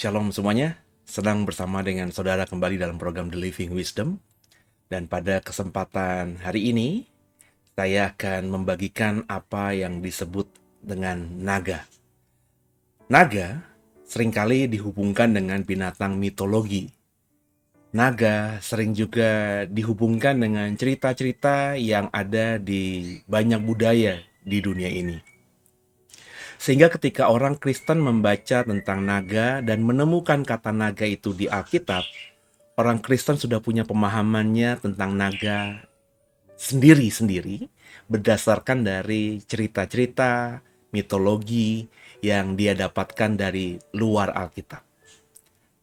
Shalom semuanya, sedang bersama dengan saudara kembali dalam program The Living Wisdom. Dan pada kesempatan hari ini, saya akan membagikan apa yang disebut dengan naga. Naga seringkali dihubungkan dengan binatang mitologi. Naga sering juga dihubungkan dengan cerita-cerita yang ada di banyak budaya di dunia ini. Sehingga ketika orang Kristen membaca tentang naga dan menemukan kata naga itu di Alkitab, orang Kristen sudah punya pemahamannya tentang naga sendiri-sendiri berdasarkan dari cerita-cerita, mitologi yang dia dapatkan dari luar Alkitab.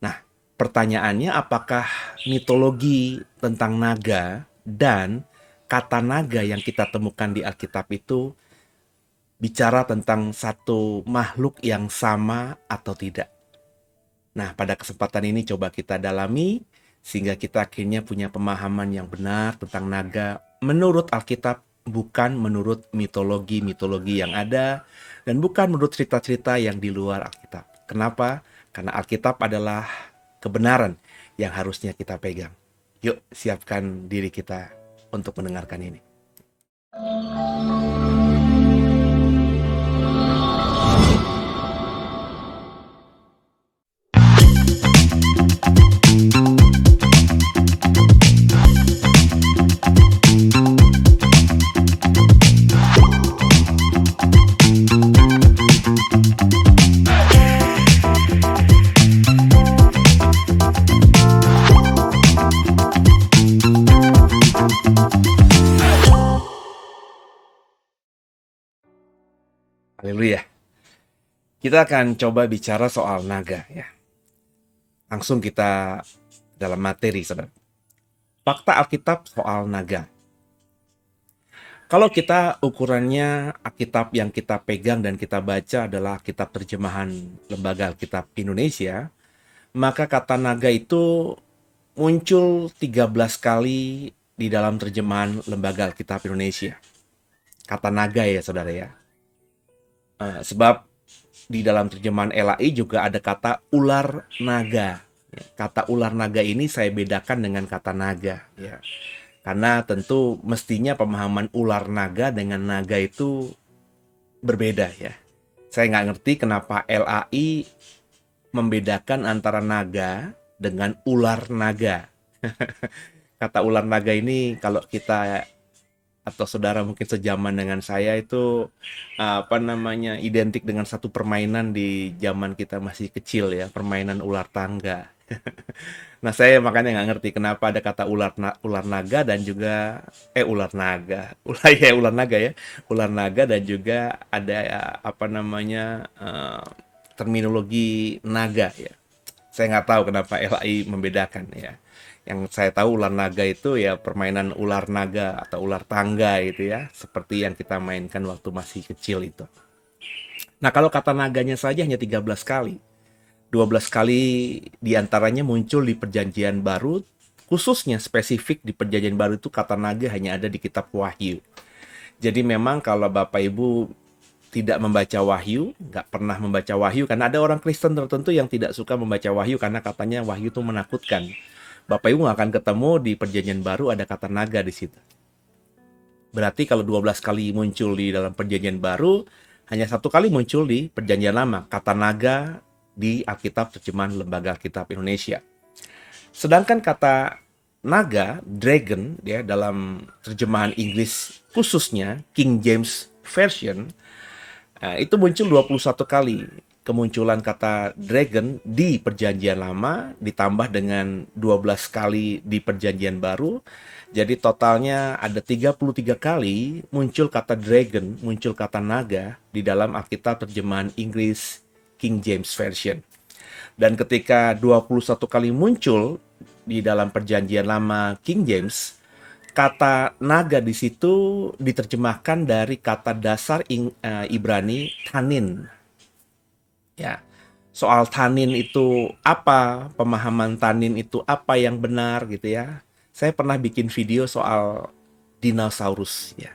Nah, pertanyaannya apakah mitologi tentang naga dan kata naga yang kita temukan di Alkitab itu bicara tentang satu makhluk yang sama atau tidak? Nah, pada kesempatan ini coba kita dalami sehingga kita akhirnya punya pemahaman yang benar tentang naga menurut Alkitab, bukan menurut mitologi-mitologi yang ada dan bukan menurut cerita-cerita yang di luar Alkitab. Kenapa? Karena Alkitab adalah kebenaran yang harusnya kita pegang. Yuk, siapkan diri kita untuk mendengarkan ini. Haleluya. Kita akan coba bicara soal naga ya. Langsung kita dalam materi, saudara. Fakta Alkitab soal naga. Kalau kita ukurannya Alkitab yang kita pegang dan kita baca adalah Alkitab terjemahan Lembaga Alkitab Indonesia, maka kata naga itu muncul 13 kali di dalam terjemahan Lembaga Alkitab Indonesia. Kata naga ya saudara ya. Sebab di dalam terjemahan LAI juga ada kata ular naga. Kata ular naga ini saya bedakan dengan kata naga ya. Karena tentu mestinya pemahaman ular naga dengan naga itu berbeda ya. Saya nggak ngerti kenapa LAI membedakan antara naga dengan ular naga. Kata ular naga ini kalau kita atau saudara mungkin sejaman dengan saya itu identik dengan satu permainan di zaman kita masih kecil ya, permainan ular tangga. Nah, saya makanya nggak ngerti kenapa ada kata ular naga dan juga ular naga. Ular naga ya. Ular naga dan juga ada terminologi naga ya. Saya nggak tahu kenapa LAI membedakan ya. Yang saya tahu ular naga itu ya permainan ular naga atau ular tangga gitu ya. Seperti yang kita mainkan waktu masih kecil itu. Nah, kalau kata naganya saja hanya 13 kali. 12 kali diantaranya muncul di Perjanjian Baru, khususnya spesifik di Perjanjian Baru itu kata naga hanya ada di kitab Wahyu. Jadi memang kalau Bapak Ibu tidak membaca Wahyu, nggak pernah membaca Wahyu, karena ada orang Kristen tertentu yang tidak suka membaca Wahyu karena katanya Wahyu itu menakutkan. Bapak Ibu nggak akan ketemu di Perjanjian Baru ada kata naga di situ. Berarti kalau 12 kali muncul di dalam Perjanjian Baru, hanya satu kali muncul di Perjanjian Lama, kata naga di Alkitab terjemahan Lembaga Alkitab Indonesia. Sedangkan kata naga, dragon, ya dalam terjemahan Inggris khususnya King James Version, itu muncul 21 kali. Kemunculan kata dragon di Perjanjian Lama ditambah dengan 12 kali di Perjanjian Baru. Jadi totalnya ada 33 kali muncul kata dragon, muncul kata naga di dalam Alkitab terjemahan Inggris King James Version. Dan ketika 21 kali muncul di dalam Perjanjian Lama King James, kata naga di situ diterjemahkan dari kata dasar Ibrani tanin. Ya. Soal tanin itu apa, pemahaman tanin itu apa yang benar gitu ya. Saya pernah bikin video soal dinosaurus ya.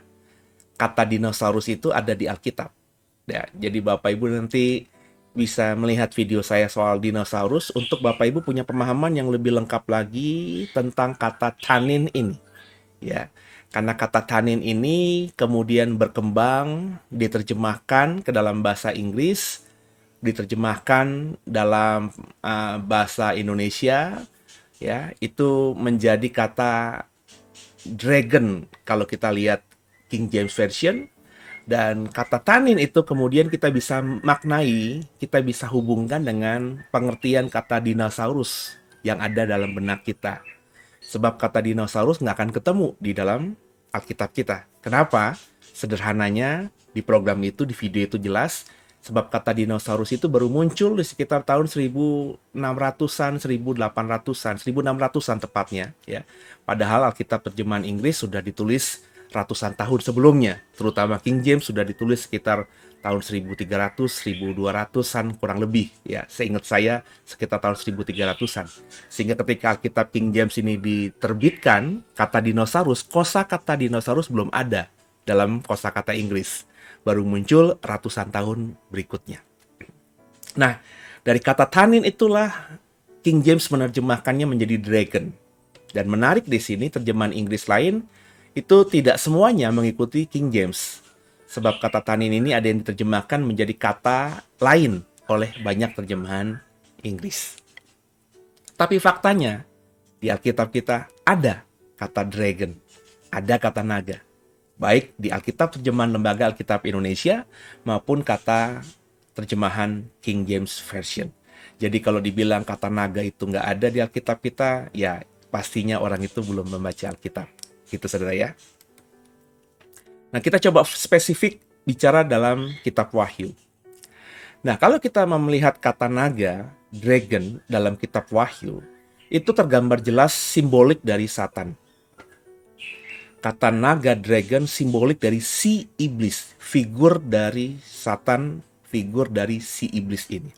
Kata dinosaurus itu ada di Alkitab. Ya, jadi Bapak Ibu nanti bisa melihat video saya soal dinosaurus untuk Bapak Ibu punya pemahaman yang lebih lengkap lagi tentang kata tanin ini. Ya, karena kata tanin ini kemudian berkembang, diterjemahkan ke dalam bahasa Inggris, diterjemahkan dalam bahasa Indonesia, ya, itu menjadi kata dragon kalau kita lihat King James Version. Dan kata tanin itu kemudian kita bisa maknai, kita bisa hubungkan dengan pengertian kata dinosaurus yang ada dalam benak kita. Sebab kata dinosaurus nggak akan ketemu di dalam Alkitab kita. Kenapa? Sederhananya, di program itu, di video itu jelas, sebab kata dinosaurus itu baru muncul di sekitar tahun 1600-an, 1800-an, 1600-an tepatnya. Ya. Padahal Alkitab terjemahan Inggris sudah ditulis ratusan tahun sebelumnya, terutama King James sudah ditulis sekitar tahun 1300, 1200-an kurang lebih, ya. Seingat saya sekitar tahun 1300-an. Sehingga ketika Alkitab King James ini diterbitkan, kata dinosaurus, kosakata dinosaurus belum ada dalam kosakata Inggris. Baru muncul ratusan tahun berikutnya. Nah, dari kata tanin itulah King James menerjemahkannya menjadi dragon. Dan menarik di sini terjemahan Inggris lain itu tidak semuanya mengikuti King James. Sebab kata tanin ini ada yang diterjemahkan menjadi kata lain oleh banyak terjemahan Inggris. Tapi faktanya, di Alkitab kita ada kata dragon, ada kata naga. Baik di Alkitab terjemahan Lembaga Alkitab Indonesia maupun kata terjemahan King James Version. Jadi kalau dibilang kata naga itu nggak ada di Alkitab kita, ya pastinya orang itu belum membaca Alkitab. Gitu saudara ya. Nah, kita coba spesifik bicara dalam kitab Wahyu. Nah, kalau kita melihat kata naga, dragon dalam kitab Wahyu, itu tergambar jelas simbolik dari Satan. Kata naga, dragon, simbolik dari si iblis, figur dari Satan, figur dari si iblis ini.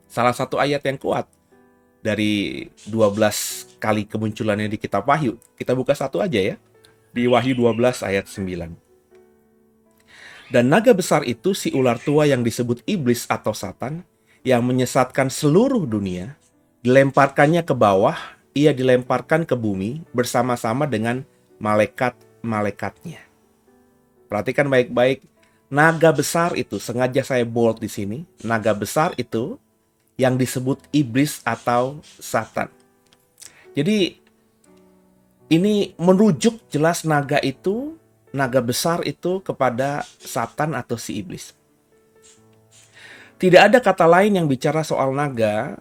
Salah satu ayat yang kuat dari 12 kali kemunculannya di kitab Wahyu. Kita buka satu aja ya. Di Wahyu 12 ayat 9. Dan naga besar itu si ular tua yang disebut iblis atau Satan, yang menyesatkan seluruh dunia, dilemparkannya ke bawah, ia dilemparkan ke bumi bersama-sama dengan malaikat-malaikatnya. Perhatikan baik-baik, naga besar itu, sengaja saya bold di sini, naga besar itu yang disebut iblis atau Satan. Jadi ini merujuk jelas naga itu, naga besar itu kepada Satan atau si iblis. Tidak ada kata lain yang bicara soal naga,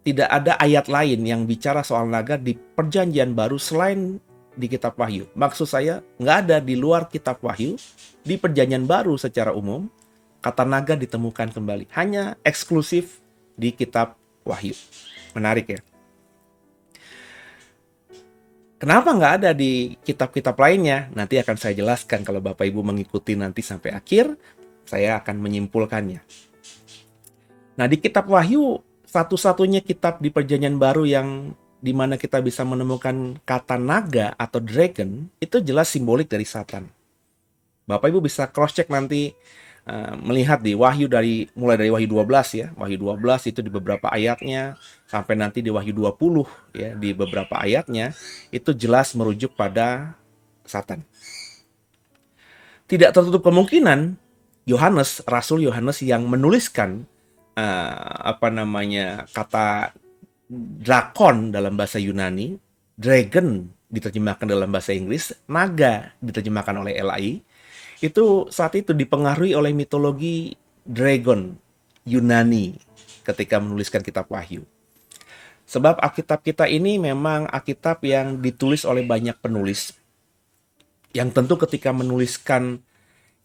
tidak ada ayat lain yang bicara soal naga di Perjanjian Baru selain di kitab Wahyu. Maksud saya, nggak ada di luar kitab Wahyu, di Perjanjian Baru secara umum, kata naga ditemukan kembali. Hanya eksklusif di kitab Wahyu. Menarik ya. Kenapa nggak ada di kitab-kitab lainnya? Nanti akan saya jelaskan kalau Bapak Ibu mengikuti nanti sampai akhir, saya akan menyimpulkannya. Nah, di kitab Wahyu, satu-satunya kitab di Perjanjian Baru yang di mana kita bisa menemukan kata naga atau dragon, itu jelas simbolik dari Satan. Bapak Ibu bisa cross-check nanti, melihat di Wahyu mulai dari Wahyu 12 ya. Wahyu 12 itu di beberapa ayatnya sampai nanti di Wahyu 20 ya, di beberapa ayatnya itu jelas merujuk pada Satan. Tidak tertutup kemungkinan Rasul Yohanes yang menuliskan kata drakon dalam bahasa Yunani, dragon diterjemahkan dalam bahasa Inggris, naga diterjemahkan oleh LAI. Itu saat itu dipengaruhi oleh mitologi dragon Yunani ketika menuliskan kitab Wahyu. Sebab Alkitab kita ini memang Alkitab yang ditulis oleh banyak penulis, yang tentu ketika menuliskan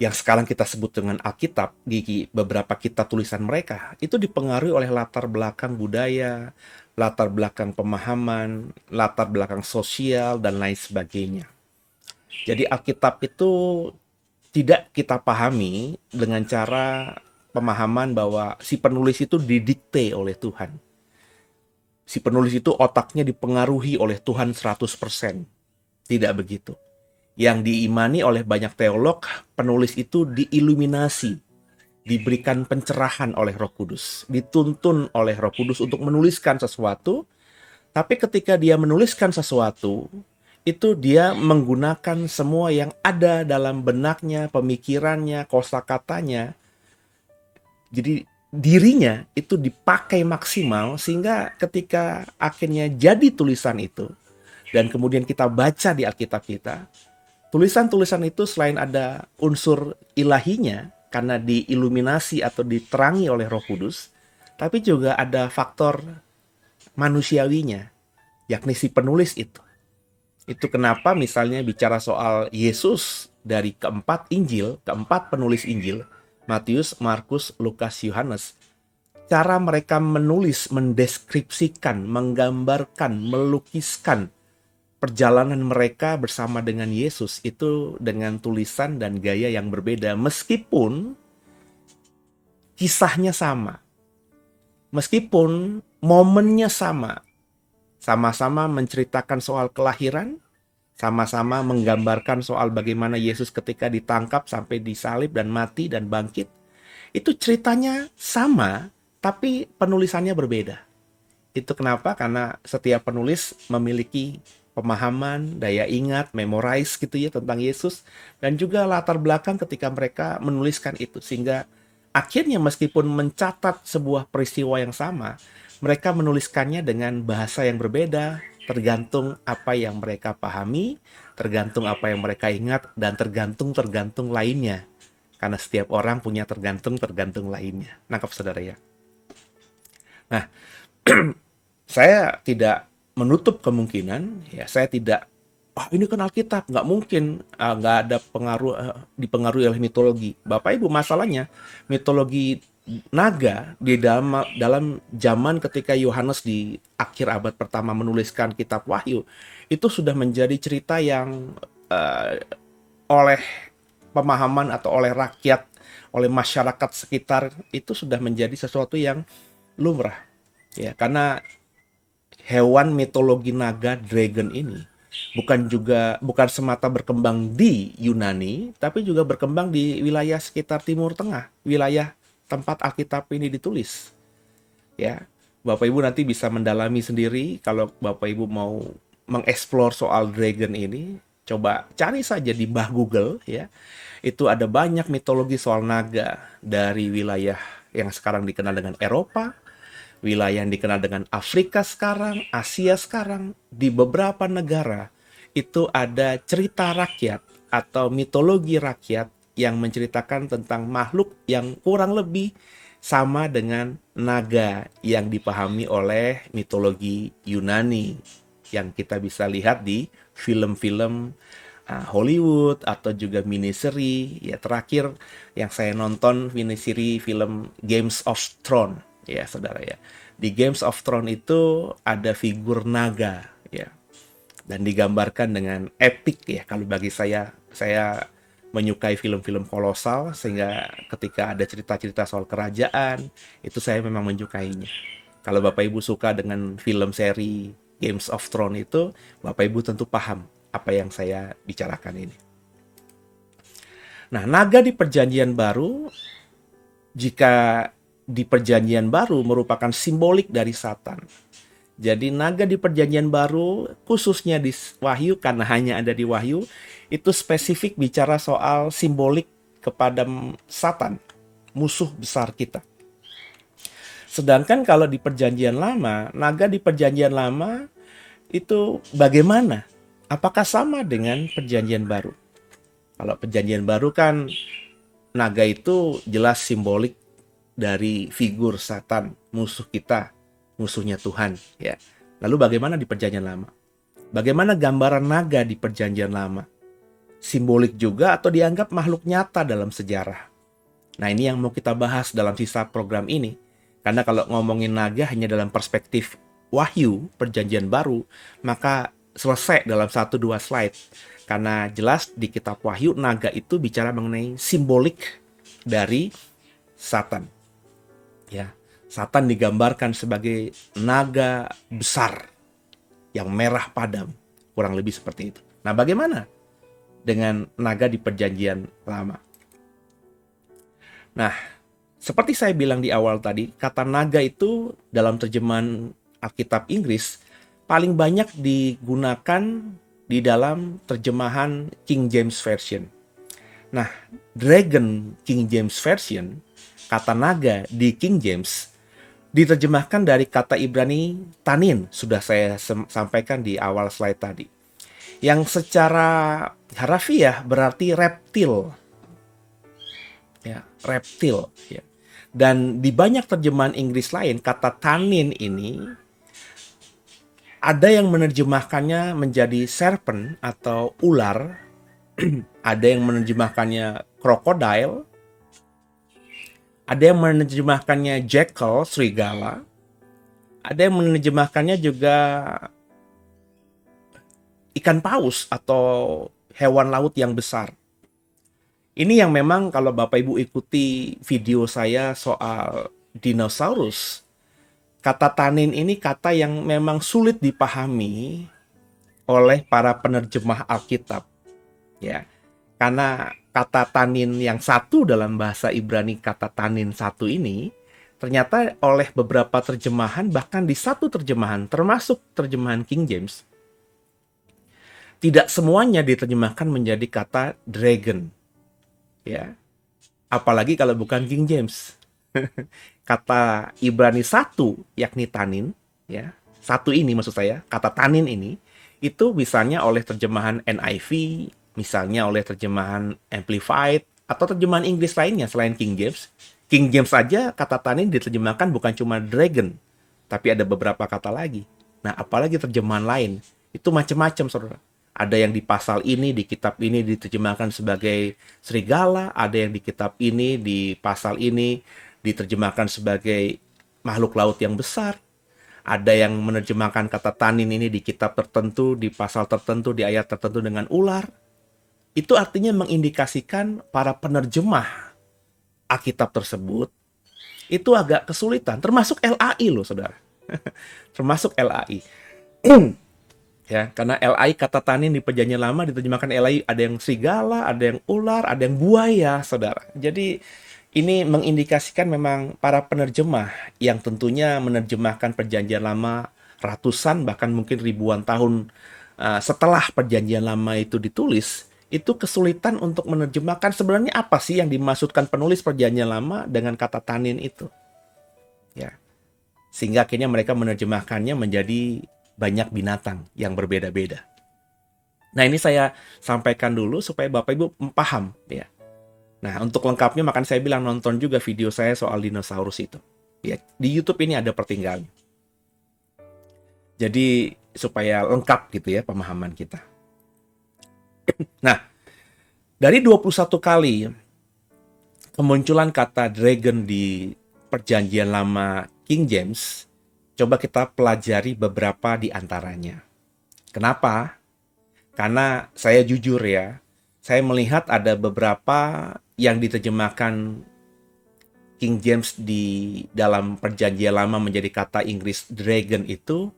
yang sekarang kita sebut dengan Alkitab, di beberapa kitab tulisan mereka, itu dipengaruhi oleh latar belakang budaya, latar belakang pemahaman, latar belakang sosial, dan lain sebagainya. Jadi Alkitab itu tidak kita pahami dengan cara pemahaman bahwa si penulis itu didikte oleh Tuhan. Si penulis itu otaknya dipengaruhi oleh Tuhan 100%. Tidak begitu. Yang diimani oleh banyak teolog, penulis itu diiluminasi. diberikan pencerahan oleh Roh Kudus, dituntun oleh Roh Kudus untuk menuliskan sesuatu, tapi ketika dia menuliskan sesuatu, itu dia menggunakan semua yang ada dalam benaknya, pemikirannya, kosakatanya. Jadi dirinya itu dipakai maksimal sehingga ketika akhirnya jadi tulisan itu dan kemudian kita baca di Alkitab kita, tulisan-tulisan itu selain ada unsur ilahinya karena diiluminasi atau diterangi oleh Roh Kudus, tapi juga ada faktor manusiawinya, yakni si penulis itu. Itu kenapa misalnya bicara soal Yesus dari keempat penulis Injil, Matius, Markus, Lukas, Yohanes, cara mereka menulis, mendeskripsikan, menggambarkan, melukiskan perjalanan mereka bersama dengan Yesus itu dengan tulisan dan gaya yang berbeda, meskipun kisahnya sama, meskipun momennya sama, sama-sama menceritakan soal kelahiran, sama-sama menggambarkan soal bagaimana Yesus ketika ditangkap sampai disalib dan mati dan bangkit. Itu ceritanya sama, tapi penulisannya berbeda. Itu kenapa? Karena setiap penulis memiliki pemahaman, daya ingat, memorize gitu ya tentang Yesus, dan juga latar belakang ketika mereka menuliskan itu. Sehingga akhirnya meskipun mencatat sebuah peristiwa yang sama, mereka menuliskannya dengan bahasa yang berbeda, tergantung apa yang mereka pahami, tergantung apa yang mereka ingat, dan tergantung lainnya. Karena setiap orang punya tergantung lainnya. Nangkap saudara ya? Nah, saya tidak menutup kemungkinan, ya saya tidak, ini kan Alkitab, nggak mungkin, nggak ada pengaruh, dipengaruhi oleh mitologi. Bapak Ibu, masalahnya mitologi naga di dalam zaman ketika Yohanes di akhir abad pertama menuliskan kitab Wahyu, itu sudah menjadi cerita yang oleh pemahaman atau oleh rakyat, oleh masyarakat sekitar itu sudah menjadi sesuatu yang lumrah. Ya, karena hewan mitologi naga dragon ini bukan semata berkembang di Yunani, tapi juga berkembang di wilayah sekitar Timur Tengah, wilayah tempat Alkitab ini ditulis. Ya, Bapak Ibu nanti bisa mendalami sendiri kalau Bapak Ibu mau mengeksplor soal dragon ini, coba cari saja di bah Google ya. Itu ada banyak mitologi soal naga dari wilayah yang sekarang dikenal dengan Eropa, wilayah yang dikenal dengan Afrika sekarang, Asia sekarang, di beberapa negara itu ada cerita rakyat atau mitologi rakyat yang menceritakan tentang makhluk yang kurang lebih sama dengan naga yang dipahami oleh mitologi Yunani yang kita bisa lihat di film-film Hollywood atau juga miniseri. Ya, terakhir yang saya nonton miniseri film Games of Thrones ya saudara ya. Di Games of Thrones itu ada figur naga ya, dan digambarkan dengan epic ya. Kalau bagi saya menyukai film-film kolosal, sehingga ketika ada cerita-cerita soal kerajaan itu saya memang menyukainya. Kalau Bapak Ibu suka dengan film seri Games of Thrones itu, Bapak Ibu tentu paham apa yang saya bicarakan ini. Nah, naga di Perjanjian Baru, jika di Perjanjian Baru merupakan simbolik dari Satan. Jadi naga di Perjanjian Baru, khususnya di Wahyu, karena hanya ada di Wahyu, itu spesifik bicara soal simbolik kepada Satan, musuh besar kita. Sedangkan kalau di Perjanjian Lama, naga di Perjanjian Lama itu bagaimana? Apakah sama dengan Perjanjian Baru? Kalau Perjanjian Baru kan naga itu jelas simbolik dari figur Satan, musuh kita, musuhnya Tuhan ya. Lalu bagaimana di Perjanjian Lama? Bagaimana gambaran naga di Perjanjian Lama? Simbolik juga atau dianggap makhluk nyata dalam sejarah? Nah, ini yang mau kita bahas dalam sisa program ini. Karena kalau ngomongin naga hanya dalam perspektif Wahyu, Perjanjian Baru, maka selesai dalam 1-2 slide. Karena jelas di kitab Wahyu, naga itu bicara mengenai simbolik dari Satan. Ya, Satan digambarkan sebagai naga besar yang merah padam, kurang lebih seperti itu. Nah, bagaimana dengan naga di Perjanjian Lama? Nah, seperti saya bilang di awal tadi, kata naga itu dalam terjemahan Alkitab Inggris paling banyak digunakan di dalam terjemahan King James Version. Nah, dragon King James Version, kata naga di King James, diterjemahkan dari kata Ibrani tanin, sudah saya sampaikan di awal slide tadi. Yang secara harafiah berarti reptil. Ya, reptil. Ya. Dan di banyak terjemahan Inggris lain, kata tanin ini ada yang menerjemahkannya menjadi serpent atau ular, ada yang menerjemahkannya crocodile, ada yang menerjemahkannya jackal, serigala, ada yang menerjemahkannya juga ikan paus atau hewan laut yang besar. Ini yang memang kalau Bapak Ibu ikuti video saya soal dinosaurus, kata tanin ini kata yang memang sulit dipahami oleh para penerjemah Alkitab. Ya, karena kata tanin yang satu dalam bahasa Ibrani, kata tanin satu ini, ternyata oleh beberapa terjemahan, bahkan di satu terjemahan, termasuk terjemahan King James, tidak semuanya diterjemahkan menjadi kata dragon. Ya, apalagi kalau bukan King James. Kata Ibrani satu, yakni tanin, ya, satu ini maksud saya, kata tanin ini, itu misalnya oleh terjemahan NIV, misalnya oleh terjemahan Amplified, atau terjemahan Inggris lainnya selain King James. King James saja kata tanin diterjemahkan bukan cuma dragon, tapi ada beberapa kata lagi. Nah, apalagi terjemahan lain, itu macam-macam, saudara. Ada yang di pasal ini, di kitab ini diterjemahkan sebagai serigala, ada yang di kitab ini, di pasal ini diterjemahkan sebagai makhluk laut yang besar. Ada yang menerjemahkan kata tanin ini di kitab tertentu, di pasal tertentu, di ayat tertentu dengan ular. Itu artinya mengindikasikan para penerjemah Alkitab tersebut itu agak kesulitan, termasuk LAI loh, saudara. Termasuk LAI. Ya, karena LAI kata tanin di Perjanjian Lama diterjemahkan LAI ada yang serigala, ada yang ular, ada yang buaya, saudara. Jadi ini mengindikasikan memang para penerjemah yang tentunya menerjemahkan Perjanjian Lama ratusan bahkan mungkin ribuan tahun setelah Perjanjian Lama itu ditulis, itu kesulitan untuk menerjemahkan sebenarnya apa sih yang dimaksudkan penulis Perjanjian Lama dengan kata tanin itu. Ya. Sehingga akhirnya mereka menerjemahkannya menjadi banyak binatang yang berbeda-beda. Nah, ini saya sampaikan dulu supaya Bapak Ibu paham ya. Nah, untuk lengkapnya makanya saya bilang nonton juga video saya soal dinosaurus itu. Ya, di YouTube ini ada pertinggalan. Jadi supaya lengkap gitu ya pemahaman kita. Nah, dari 21 kali kemunculan kata dragon di Perjanjian Lama King James, coba kita pelajari beberapa di antaranya. Kenapa? Karena saya jujur ya, saya melihat ada beberapa yang diterjemahkan King James di dalam Perjanjian Lama menjadi kata Inggris dragon itu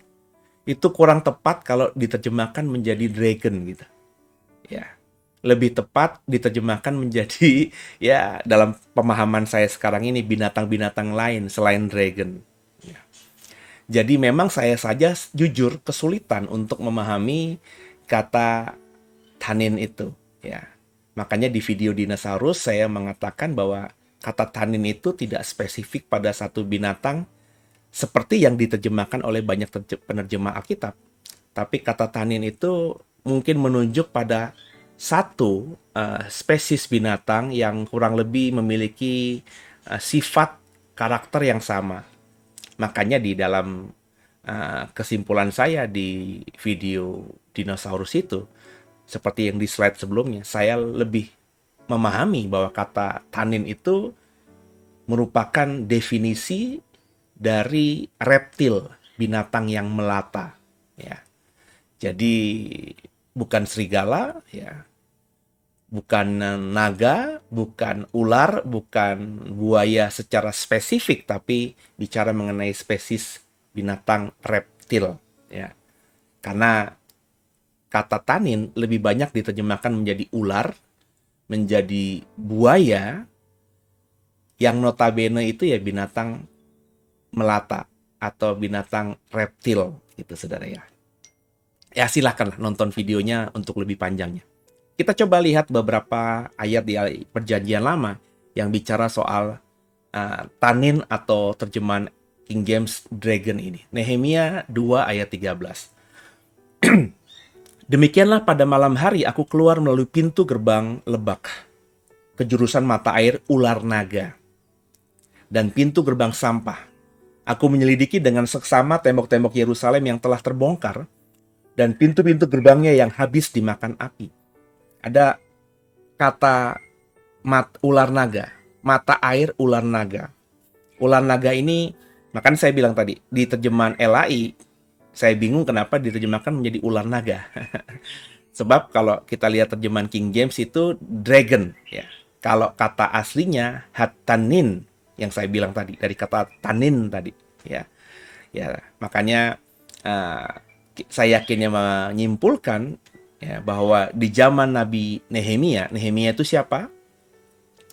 kurang tepat kalau diterjemahkan menjadi dragon gitu. Ya, lebih tepat diterjemahkan menjadi ya dalam pemahaman saya sekarang ini binatang-binatang lain selain dragon. Jadi memang saya saja jujur kesulitan untuk memahami kata tanin itu, ya. Makanya di video dinosaurus saya mengatakan bahwa kata tanin itu tidak spesifik pada satu binatang seperti yang diterjemahkan oleh banyak penerjemah Alkitab. Tapi kata tanin itu mungkin menunjuk pada satu spesies binatang yang kurang lebih memiliki sifat karakter yang sama. Makanya di dalam kesimpulan saya di video dinosaurus itu, seperti yang di slide sebelumnya, saya lebih memahami bahwa kata tanin itu merupakan definisi dari reptil, binatang yang melata. Ya. Jadi bukan serigala, ya, bukan naga, bukan ular, bukan buaya secara spesifik, tapi bicara mengenai spesies binatang reptil, ya. Karena kata tanin lebih banyak diterjemahkan menjadi ular, menjadi buaya, yang notabene itu ya binatang melata atau binatang reptil gitu saudara ya. Ya silahkanlah nonton videonya untuk lebih panjangnya. Kita coba lihat beberapa ayat di Perjanjian Lama yang bicara soal tanin atau terjemahan King James Dragon ini. Nehemia 2 ayat 13. Demikianlah pada malam hari aku keluar melalui pintu gerbang lebak ke jurusan mata air ular naga dan pintu gerbang sampah. Aku menyelidiki dengan seksama tembok-tembok Yerusalem yang telah terbongkar dan pintu-pintu gerbangnya yang habis dimakan api. Ada kata ular naga, mata air ular naga. Ular naga ini, makanya saya bilang tadi, di terjemahan LAI, saya bingung kenapa diterjemahkan menjadi ular naga. Sebab kalau kita lihat terjemahan King James itu dragon, ya. Kalau kata aslinya hatanin, yang saya bilang tadi, dari kata tanin tadi, ya. Ya, makanya saya yakinnya menyimpulkan ya, bahwa di zaman Nabi Nehemia, Nehemia itu siapa?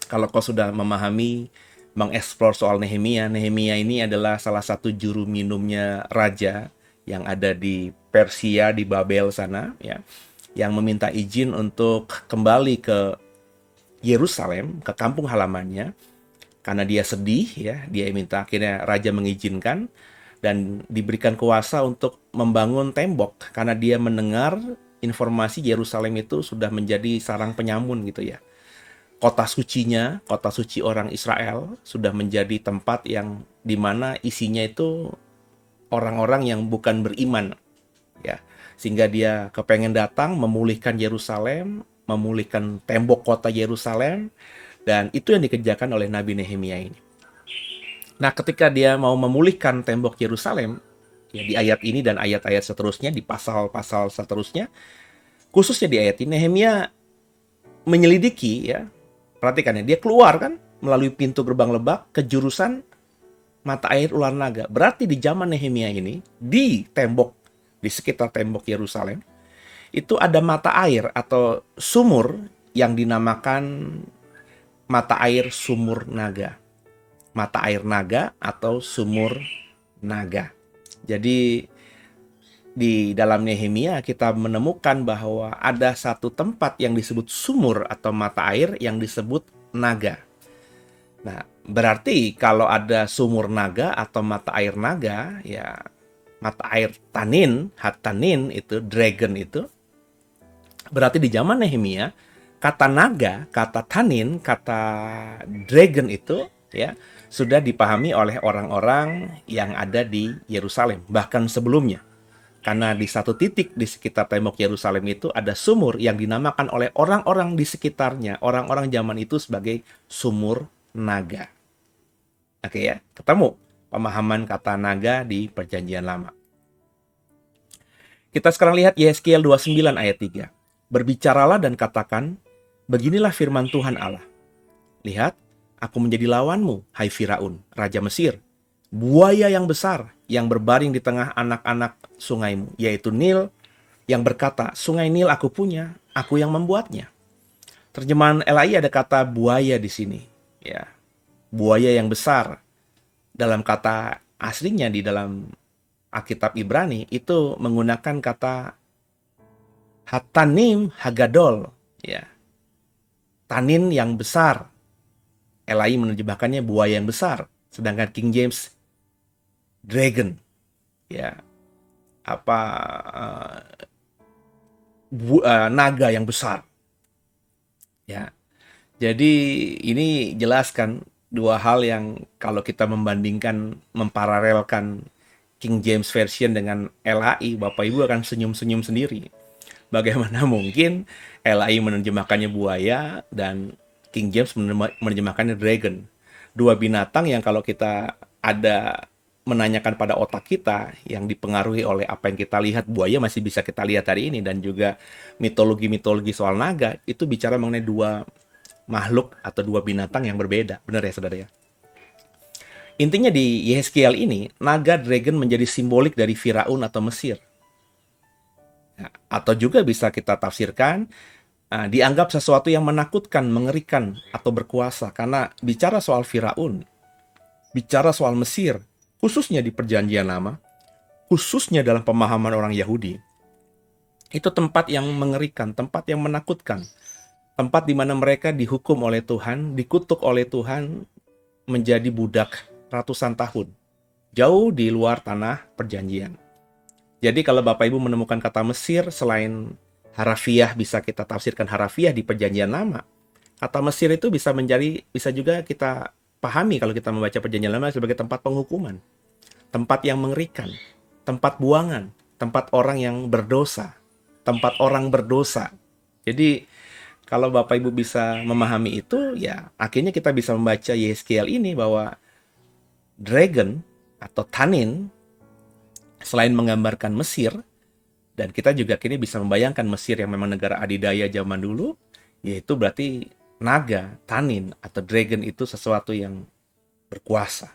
Kalau kau sudah memahami, mengeksplor soal Nehemia, Nehemia ini adalah salah satu juru minumnya raja yang ada di Persia, di Babel sana, ya, yang meminta izin untuk kembali ke Yerusalem, ke kampung halamannya, karena dia sedih, ya, dia minta akhirnya raja mengizinkan dan diberikan kuasa untuk membangun tembok karena dia mendengar informasi Yerusalem itu sudah menjadi sarang penyamun gitu ya. Kota sucinya, kota suci orang Israel sudah menjadi tempat yang dimana isinya itu orang-orang yang bukan beriman ya. Sehingga dia kepengen datang memulihkan Yerusalem, memulihkan tembok kota Yerusalem, dan itu yang dikerjakan oleh Nabi Nehemia ini. Nah, ketika dia mau memulihkan tembok Yerusalem, ya di ayat ini dan ayat-ayat seterusnya, di pasal-pasal seterusnya, khususnya di ayat ini, Nehemia menyelidiki, ya, perhatikan ya, dia keluar kan, melalui pintu gerbang lebak ke jurusan mata air ular naga. Berarti di zaman Nehemia ini, di tembok, di sekitar tembok Yerusalem, itu ada mata air atau sumur yang dinamakan mata air sumur naga. Mata air naga atau sumur naga. Jadi di dalam Nehemia kita menemukan bahwa ada satu tempat yang disebut sumur atau mata air yang disebut naga. Nah, berarti kalau ada sumur naga atau mata air naga, ya mata air tanin, hatanin itu, dragon itu, berarti di zaman Nehemia kata naga, kata tanin, kata dragon itu ya sudah dipahami oleh orang-orang yang ada di Yerusalem, bahkan sebelumnya. Karena di satu titik di sekitar tembok Yerusalem itu ada sumur yang dinamakan oleh orang-orang di sekitarnya, orang-orang zaman itu sebagai sumur naga. Oke ya, ketemu pemahaman kata naga di Perjanjian Lama. Kita sekarang lihat Yehezkiel 29 ayat 3. Berbicaralah dan katakan, beginilah firman Tuhan Allah. Lihat, aku menjadi lawanmu, hai Firaun, Raja Mesir, buaya yang besar yang berbaring di tengah anak-anak sungaimu, yaitu Nil, yang berkata, sungai Nil aku punya, aku yang membuatnya. Terjemahan LAI ada kata buaya di sini, ya, buaya yang besar. Dalam kata aslinya di dalam Alkitab Ibrani itu menggunakan kata hatanim hagadol, ya, tanin yang besar. LAI menerjemahkannya buaya yang besar, sedangkan King James dragon, ya, apa naga yang besar, ya. Jadi ini jelaskan dua hal yang kalau kita membandingkan, memparalelkan King James Version dengan LAI, Bapak Ibu akan senyum-senyum sendiri. Bagaimana mungkin LAI menerjemahkannya buaya dan King James menerjemahkannya dragon. Dua binatang yang kalau kita ada menanyakan pada otak kita yang dipengaruhi oleh apa yang kita lihat, buaya masih bisa kita lihat hari ini, dan juga mitologi-mitologi soal naga itu bicara mengenai dua makhluk atau dua binatang yang berbeda. Benar ya saudara ya? Intinya di Yehezkiel ini, naga dragon menjadi simbolik dari Firaun atau Mesir. Atau juga bisa kita tafsirkan dianggap sesuatu yang menakutkan, mengerikan, atau berkuasa. Karena bicara soal Firaun, bicara soal Mesir, khususnya di Perjanjian Lama, khususnya dalam pemahaman orang Yahudi, itu tempat yang mengerikan, tempat yang menakutkan, tempat di mana mereka dihukum oleh Tuhan, dikutuk oleh Tuhan, menjadi budak ratusan tahun, jauh di luar tanah perjanjian. Jadi kalau Bapak Ibu menemukan kata Mesir, selain harafiah bisa kita tafsirkan harafiah di Perjanjian Lama, kata Mesir itu bisa juga kita pahami kalau kita membaca Perjanjian Lama sebagai tempat penghukuman, tempat yang mengerikan, tempat buangan, tempat orang yang berdosa, tempat orang berdosa. Jadi kalau Bapak Ibu bisa memahami itu, ya akhirnya kita bisa membaca Yeskiel ini bahwa dragon atau tanin selain menggambarkan Mesir, dan kita juga kini bisa membayangkan Mesir yang memang negara adidaya zaman dulu, yaitu berarti naga, tanin, atau dragon itu sesuatu yang berkuasa,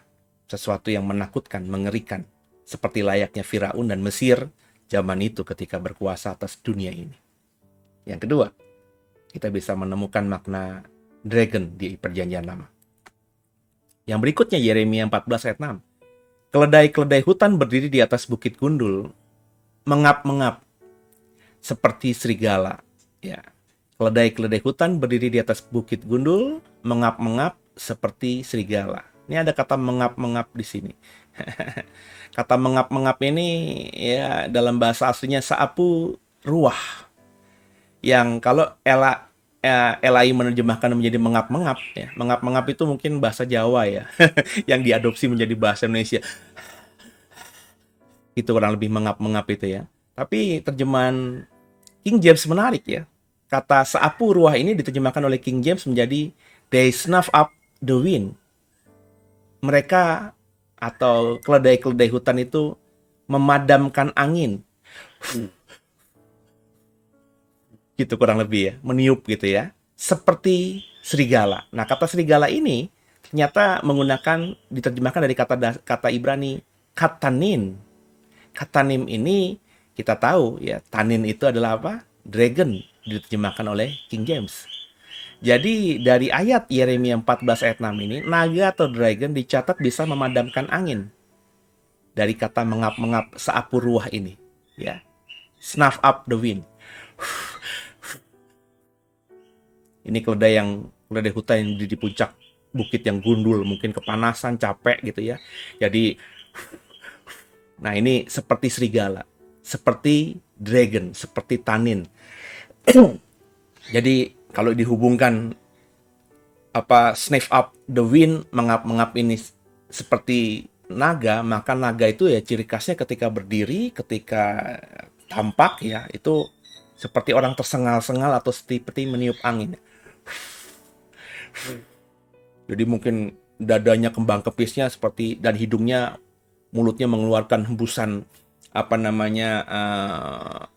sesuatu yang menakutkan, mengerikan, seperti layaknya Firaun dan Mesir zaman itu ketika berkuasa atas dunia ini. Yang kedua, kita bisa menemukan makna dragon di Perjanjian Lama. Yang berikutnya Yeremia 14 ayat 6. Keledai-keledai hutan berdiri di atas bukit gundul, mengap-mengap seperti serigala. Ya, keledai-keledai hutan berdiri di atas bukit gundul, mengap-mengap seperti serigala. Ini ada kata mengap-mengap di sini. Kata mengap-mengap ini ya dalam bahasa aslinya saapu ruah. Yang kalau Elai menerjemahkan menjadi mengap-mengap, ya. Mengap-mengap itu mungkin bahasa Jawa ya, yang diadopsi menjadi bahasa Indonesia. Itu kurang lebih mengap-mengap itu ya. Tapi terjemahan King James menarik ya. Kata saapu ruah ini diterjemahkan oleh King James menjadi they snuff up the wind. Mereka atau keledai-keledai hutan itu memadamkan angin. Gitu kurang lebih ya, meniup gitu ya. Seperti serigala. Nah, kata serigala ini ternyata diterjemahkan dari kata Ibrani katanin. Katanim ini kita tahu ya, tanin itu adalah apa? Dragon, diterjemahkan oleh King James. Jadi dari ayat Yeremia 14 ayat 6 ini, naga atau dragon dicatat bisa memadamkan angin. Dari kata mengap-mengap saapu ruah ini, ya. Snuff up the wind. Ini keledai hutan yang di puncak bukit yang gundul, mungkin kepanasan, capek gitu ya. Jadi nah ini seperti serigala, seperti dragon, seperti tanin. Jadi kalau dihubungkan sniff up the wind, mengap-mengap ini seperti naga, maka naga itu ya ciri khasnya ketika berdiri, ketika tampak ya, itu seperti orang tersengal-sengal atau seperti meniup angin. Jadi mungkin dadanya, kembang kepisnya seperti, dan hidungnya, mulutnya mengeluarkan hembusan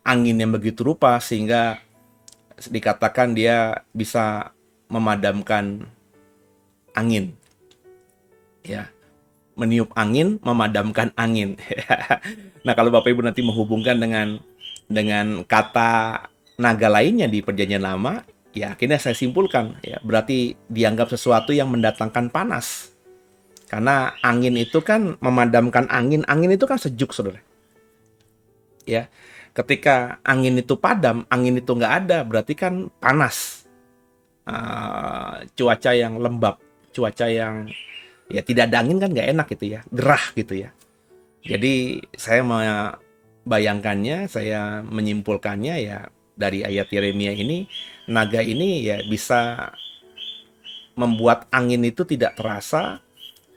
angin yang begitu rupa sehingga dikatakan dia bisa memadamkan angin. Ya, meniup angin, memadamkan angin. Nah, kalau Bapak Ibu nanti menghubungkan dengan kata naga lainnya di Perjanjian Lama, ya akhirnya saya simpulkan ya, berarti dianggap sesuatu yang mendatangkan panas. Karena angin itu kan memadamkan angin itu kan sejuk, Saudara. Ya, ketika angin itu padam, angin itu nggak ada, berarti kan panas. Cuaca yang lembab, cuaca yang ya tidak ada angin kan nggak enak gitu ya, gerah gitu ya. Jadi saya membayangkannya, saya menyimpulkannya ya dari ayat Yeremia ini, naga ini ya bisa membuat angin itu tidak terasa,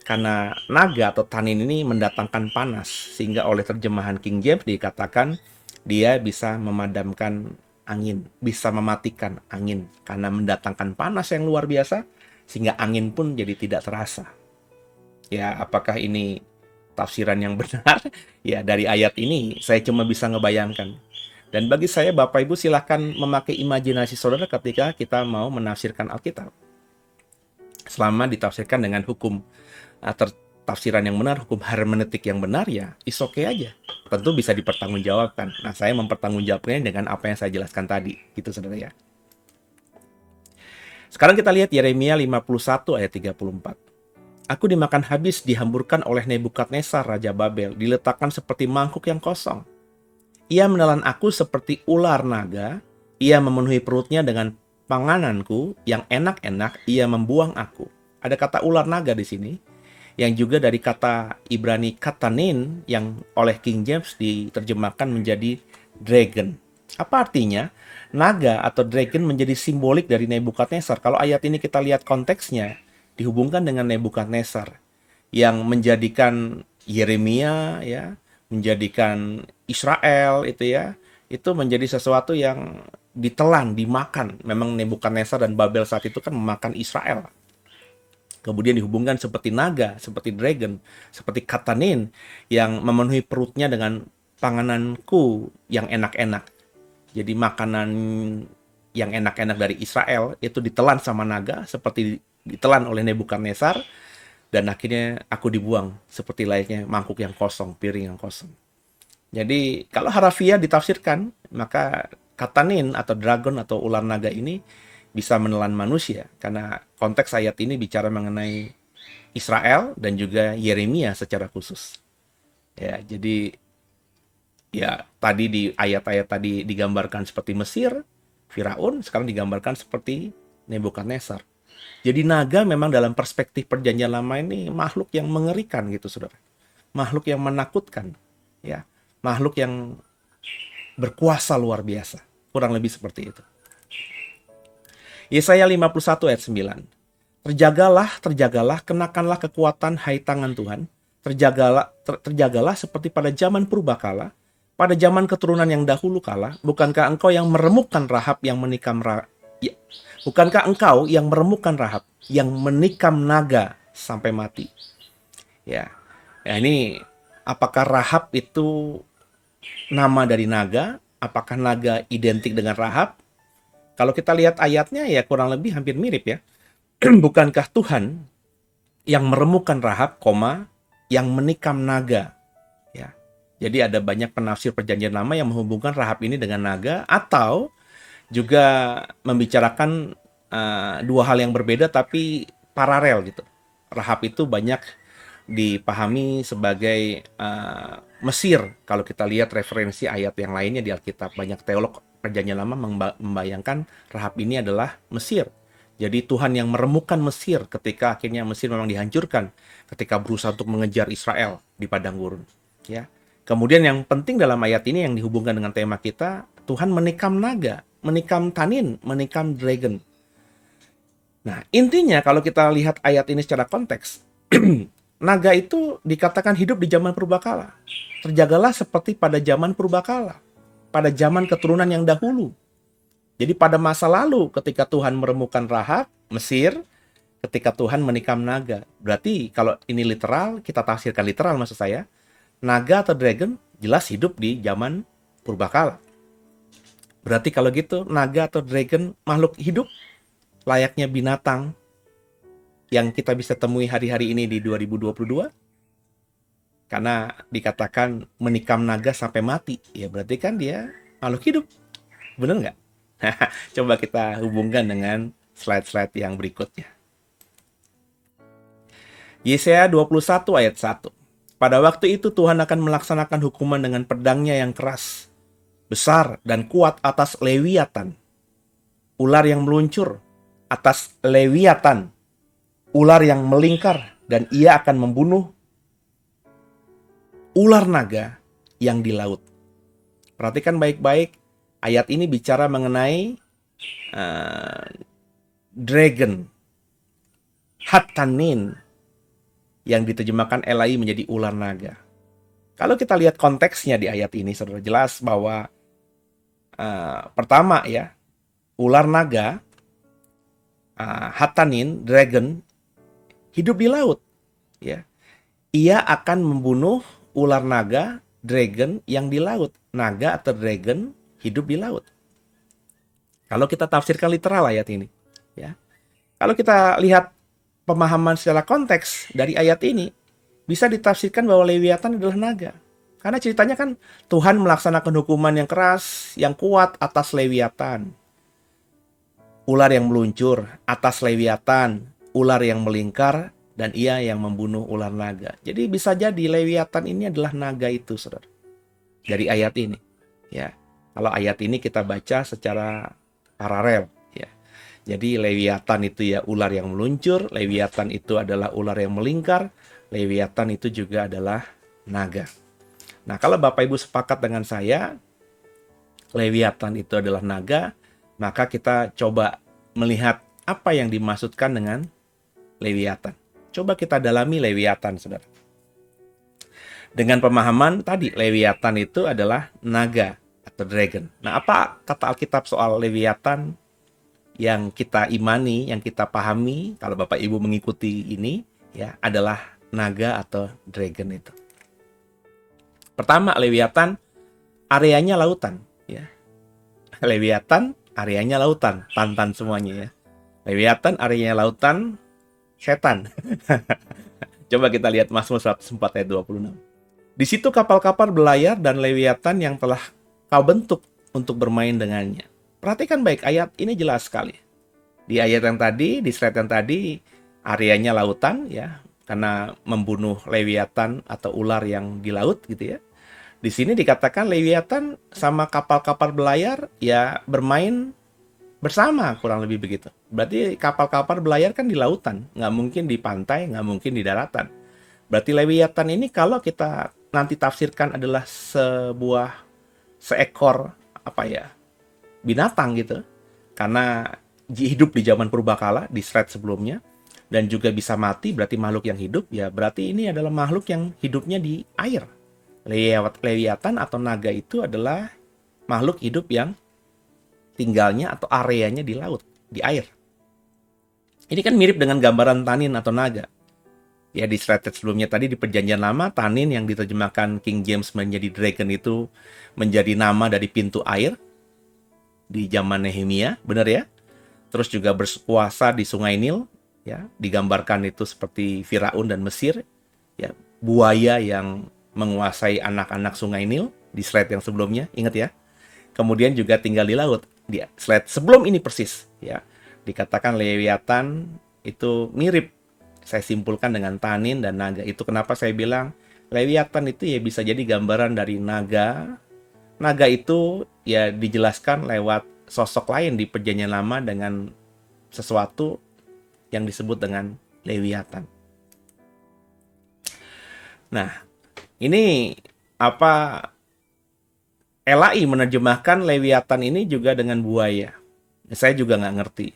karena naga atau tanin ini mendatangkan panas, sehingga oleh terjemahan King James dikatakan dia bisa memadamkan angin, bisa mematikan angin, karena mendatangkan panas yang luar biasa, sehingga angin pun jadi tidak terasa. Ya, apakah ini tafsiran yang benar? Ya, dari ayat ini saya cuma bisa ngebayangkan. Dan bagi saya, Bapak Ibu silahkan memakai imajinasi saudara ketika kita mau menafsirkan Alkitab. Selama ditafsirkan dengan hukum tafsiran yang benar, hukum hermeneutik yang benar, ya is okay aja. Tentu bisa dipertanggungjawabkan. Nah, saya mempertanggungjawabkannya dengan apa yang saya jelaskan tadi, gitu saudara ya. Sekarang kita lihat Yeremia 51 ayat 34. Aku dimakan habis, dihamburkan oleh Nebukadnezar Raja Babel, diletakkan seperti mangkuk yang kosong. Ia menelan aku seperti ular naga, ia memenuhi perutnya dengan pangananku yang enak-enak, ia membuang aku. Ada kata ular naga di sini, yang juga dari kata Ibrani katanin, yang oleh King James diterjemahkan menjadi dragon. Apa artinya? Naga atau dragon menjadi simbolik dari Nebukadnezar. Kalau ayat ini kita lihat konteksnya, dihubungkan dengan Nebukadnezar yang menjadikan Yeremia, ya, menjadikan Israel itu, ya, itu menjadi sesuatu yang ditelan, dimakan. Memang Nebukadnezar dan Babel saat itu kan memakan Israel. Kemudian dihubungkan seperti naga, seperti dragon, seperti katanin yang memenuhi perutnya dengan pangananku yang enak-enak. Jadi makanan yang enak-enak dari Israel itu ditelan sama naga seperti ditelan oleh Nebukadnezar, dan akhirnya aku dibuang seperti layaknya mangkuk yang kosong, piring yang kosong. Jadi kalau harafiah ditafsirkan, maka katanin atau dragon atau ular naga ini bisa menelan manusia, karena konteks ayat ini bicara mengenai Israel dan juga Yeremia secara khusus. Ya, jadi ya tadi di ayat-ayat tadi digambarkan seperti Mesir, Firaun, sekarang digambarkan seperti Nebukadnezar. Jadi naga memang dalam perspektif perjanjian lama ini makhluk yang mengerikan gitu, saudara. Makhluk yang menakutkan, ya. Makhluk yang berkuasa luar biasa. Kurang lebih seperti itu. Yesaya 51 ayat 9. Terjagalah, kenakanlah kekuatan hai tangan Tuhan. Terjagalah seperti pada zaman purbakala, pada zaman keturunan yang dahulu kala. Bukankah engkau yang meremukkan Rahab yang menikam Bukankah engkau yang meremukkan Rahab, yang menikam naga sampai mati? Ya, ini apakah Rahab itu nama dari naga? Apakah naga identik dengan Rahab? Kalau kita lihat ayatnya ya kurang lebih hampir mirip ya. Bukankah Tuhan yang meremukkan Rahab, yang menikam naga? Ya, jadi ada banyak penafsir perjanjian lama yang menghubungkan Rahab ini dengan naga, atau juga membicarakan dua hal yang berbeda tapi paralel gitu. Rahab itu banyak dipahami sebagai Mesir. Kalau kita lihat referensi ayat yang lainnya di Alkitab, banyak teolog perjanjian lama membayangkan Rahab ini adalah Mesir. Jadi Tuhan yang meremukkan Mesir ketika akhirnya Mesir memang dihancurkan ketika berusaha untuk mengejar Israel di padang gurun. Ya. Kemudian yang penting dalam ayat ini yang dihubungkan dengan tema kita, Tuhan menikam naga, menikam tanin, menikam dragon. Nah, intinya kalau kita lihat ayat ini secara konteks, naga itu dikatakan hidup di zaman purbakala. Terjagalah seperti pada zaman purbakala, pada zaman keturunan yang dahulu. Jadi pada masa lalu ketika Tuhan meremukkan Rahab, Mesir, ketika Tuhan menikam naga. Berarti kalau ini literal, kita tafsirkan literal maksud saya, naga atau dragon jelas hidup di zaman purbakala. Berarti kalau gitu, naga atau dragon makhluk hidup layaknya binatang yang kita bisa temui hari-hari ini di 2022. Karena dikatakan menikam naga sampai mati. Ya berarti kan dia makhluk hidup. Bener nggak? Coba kita hubungkan dengan slide-slide yang berikutnya. Yesaya 21 ayat 1. Pada waktu itu Tuhan akan melaksanakan hukuman dengan pedangnya yang keras, besar dan kuat atas Lewiatan, ular yang meluncur, atas Lewiatan, ular yang melingkar, dan ia akan membunuh ular naga yang di laut. Perhatikan baik-baik, ayat ini bicara mengenai dragon, Hatanin, yang diterjemahkan Elai menjadi ular naga. Kalau kita lihat konteksnya di ayat ini, saudara, jelas bahwa pertama ya, ular naga, Hatanin, dragon, hidup di laut. Ya, ia akan membunuh ular naga, dragon yang di laut. Naga atau dragon hidup di laut. Kalau kita tafsirkan literal ayat ini, ya. Kalau kita lihat pemahaman secara konteks dari ayat ini, bisa ditafsirkan bahwa Lewiatan adalah naga. Karena ceritanya kan Tuhan melaksanakan hukuman yang keras, yang kuat atas Lewiatan. ular yang meluncur, atas Lewiatan, ular yang melingkar, dan ia yang membunuh ular naga. Jadi bisa jadi Lewiatan ini adalah naga itu, saudara. Dari ayat ini, ya. Kalau ayat ini kita baca secara paralel, ya. Jadi Lewiatan itu ya ular yang meluncur, Lewiatan itu adalah ular yang melingkar, Lewiatan itu juga adalah naga. Nah, kalau Bapak Ibu sepakat dengan saya, Lewiatan itu adalah naga, maka kita coba melihat apa yang dimaksudkan dengan Lewiatan. Coba kita dalami Lewiatan, saudara. Dengan pemahaman tadi, Lewiatan itu adalah naga atau dragon. Nah, apa kata Alkitab soal Lewiatan yang kita imani, yang kita pahami, kalau Bapak Ibu mengikuti ini, ya, adalah naga atau dragon itu. Pertama, Lewiatan areanya lautan, ya. Lewiatan areanya lautan, Tantan semuanya, ya. Lewiatan areanya lautan, setan. Coba kita lihat Mazmur 104 ayat 26. Di situ kapal-kapal berlayar dan Lewiatan yang telah kau bentuk untuk bermain dengannya. Perhatikan baik, ayat ini jelas sekali. Di ayat yang tadi, di slide yang tadi, areanya lautan, ya, karena membunuh Lewiatan atau ular yang di laut, gitu ya. Di sini dikatakan Lewiatan sama kapal-kapal berlayar, ya, bermain bersama, kurang lebih begitu. Berarti kapal-kapal berlayar kan di lautan, nggak mungkin di pantai, nggak mungkin di daratan. Berarti Lewiatan ini kalau kita nanti tafsirkan adalah seekor binatang gitu, karena hidup di zaman purbakala di slide sebelumnya, dan juga bisa mati, berarti makhluk yang hidup, ya berarti ini adalah makhluk yang hidupnya di air. Lewiatan atau naga itu adalah makhluk hidup yang tinggalnya atau areanya di laut, di air. Ini kan mirip dengan gambaran tanin atau naga. Ya, di slide sebelumnya tadi di Perjanjian Lama, tanin yang diterjemahkan King James menjadi dragon itu menjadi nama dari pintu air di zaman Nehemia, benar ya? Terus juga berkuasa di Sungai Nil, ya, digambarkan itu seperti Firaun dan Mesir, ya, buaya yang menguasai anak-anak Sungai Nil di slide yang sebelumnya, ingat ya? Kemudian juga tinggal di laut. Di slide sebelum ini persis, ya, dikatakan Lewiatan itu mirip, saya simpulkan, dengan tanin dan naga. Itu kenapa saya bilang Lewiatan itu ya bisa jadi gambaran dari naga. Naga itu ya dijelaskan lewat sosok lain di Perjanjian Lama dengan sesuatu yang disebut dengan Lewiatan. Nah, ini apa LAI menerjemahkan Lewiatan ini juga dengan buaya. Saya juga nggak ngerti.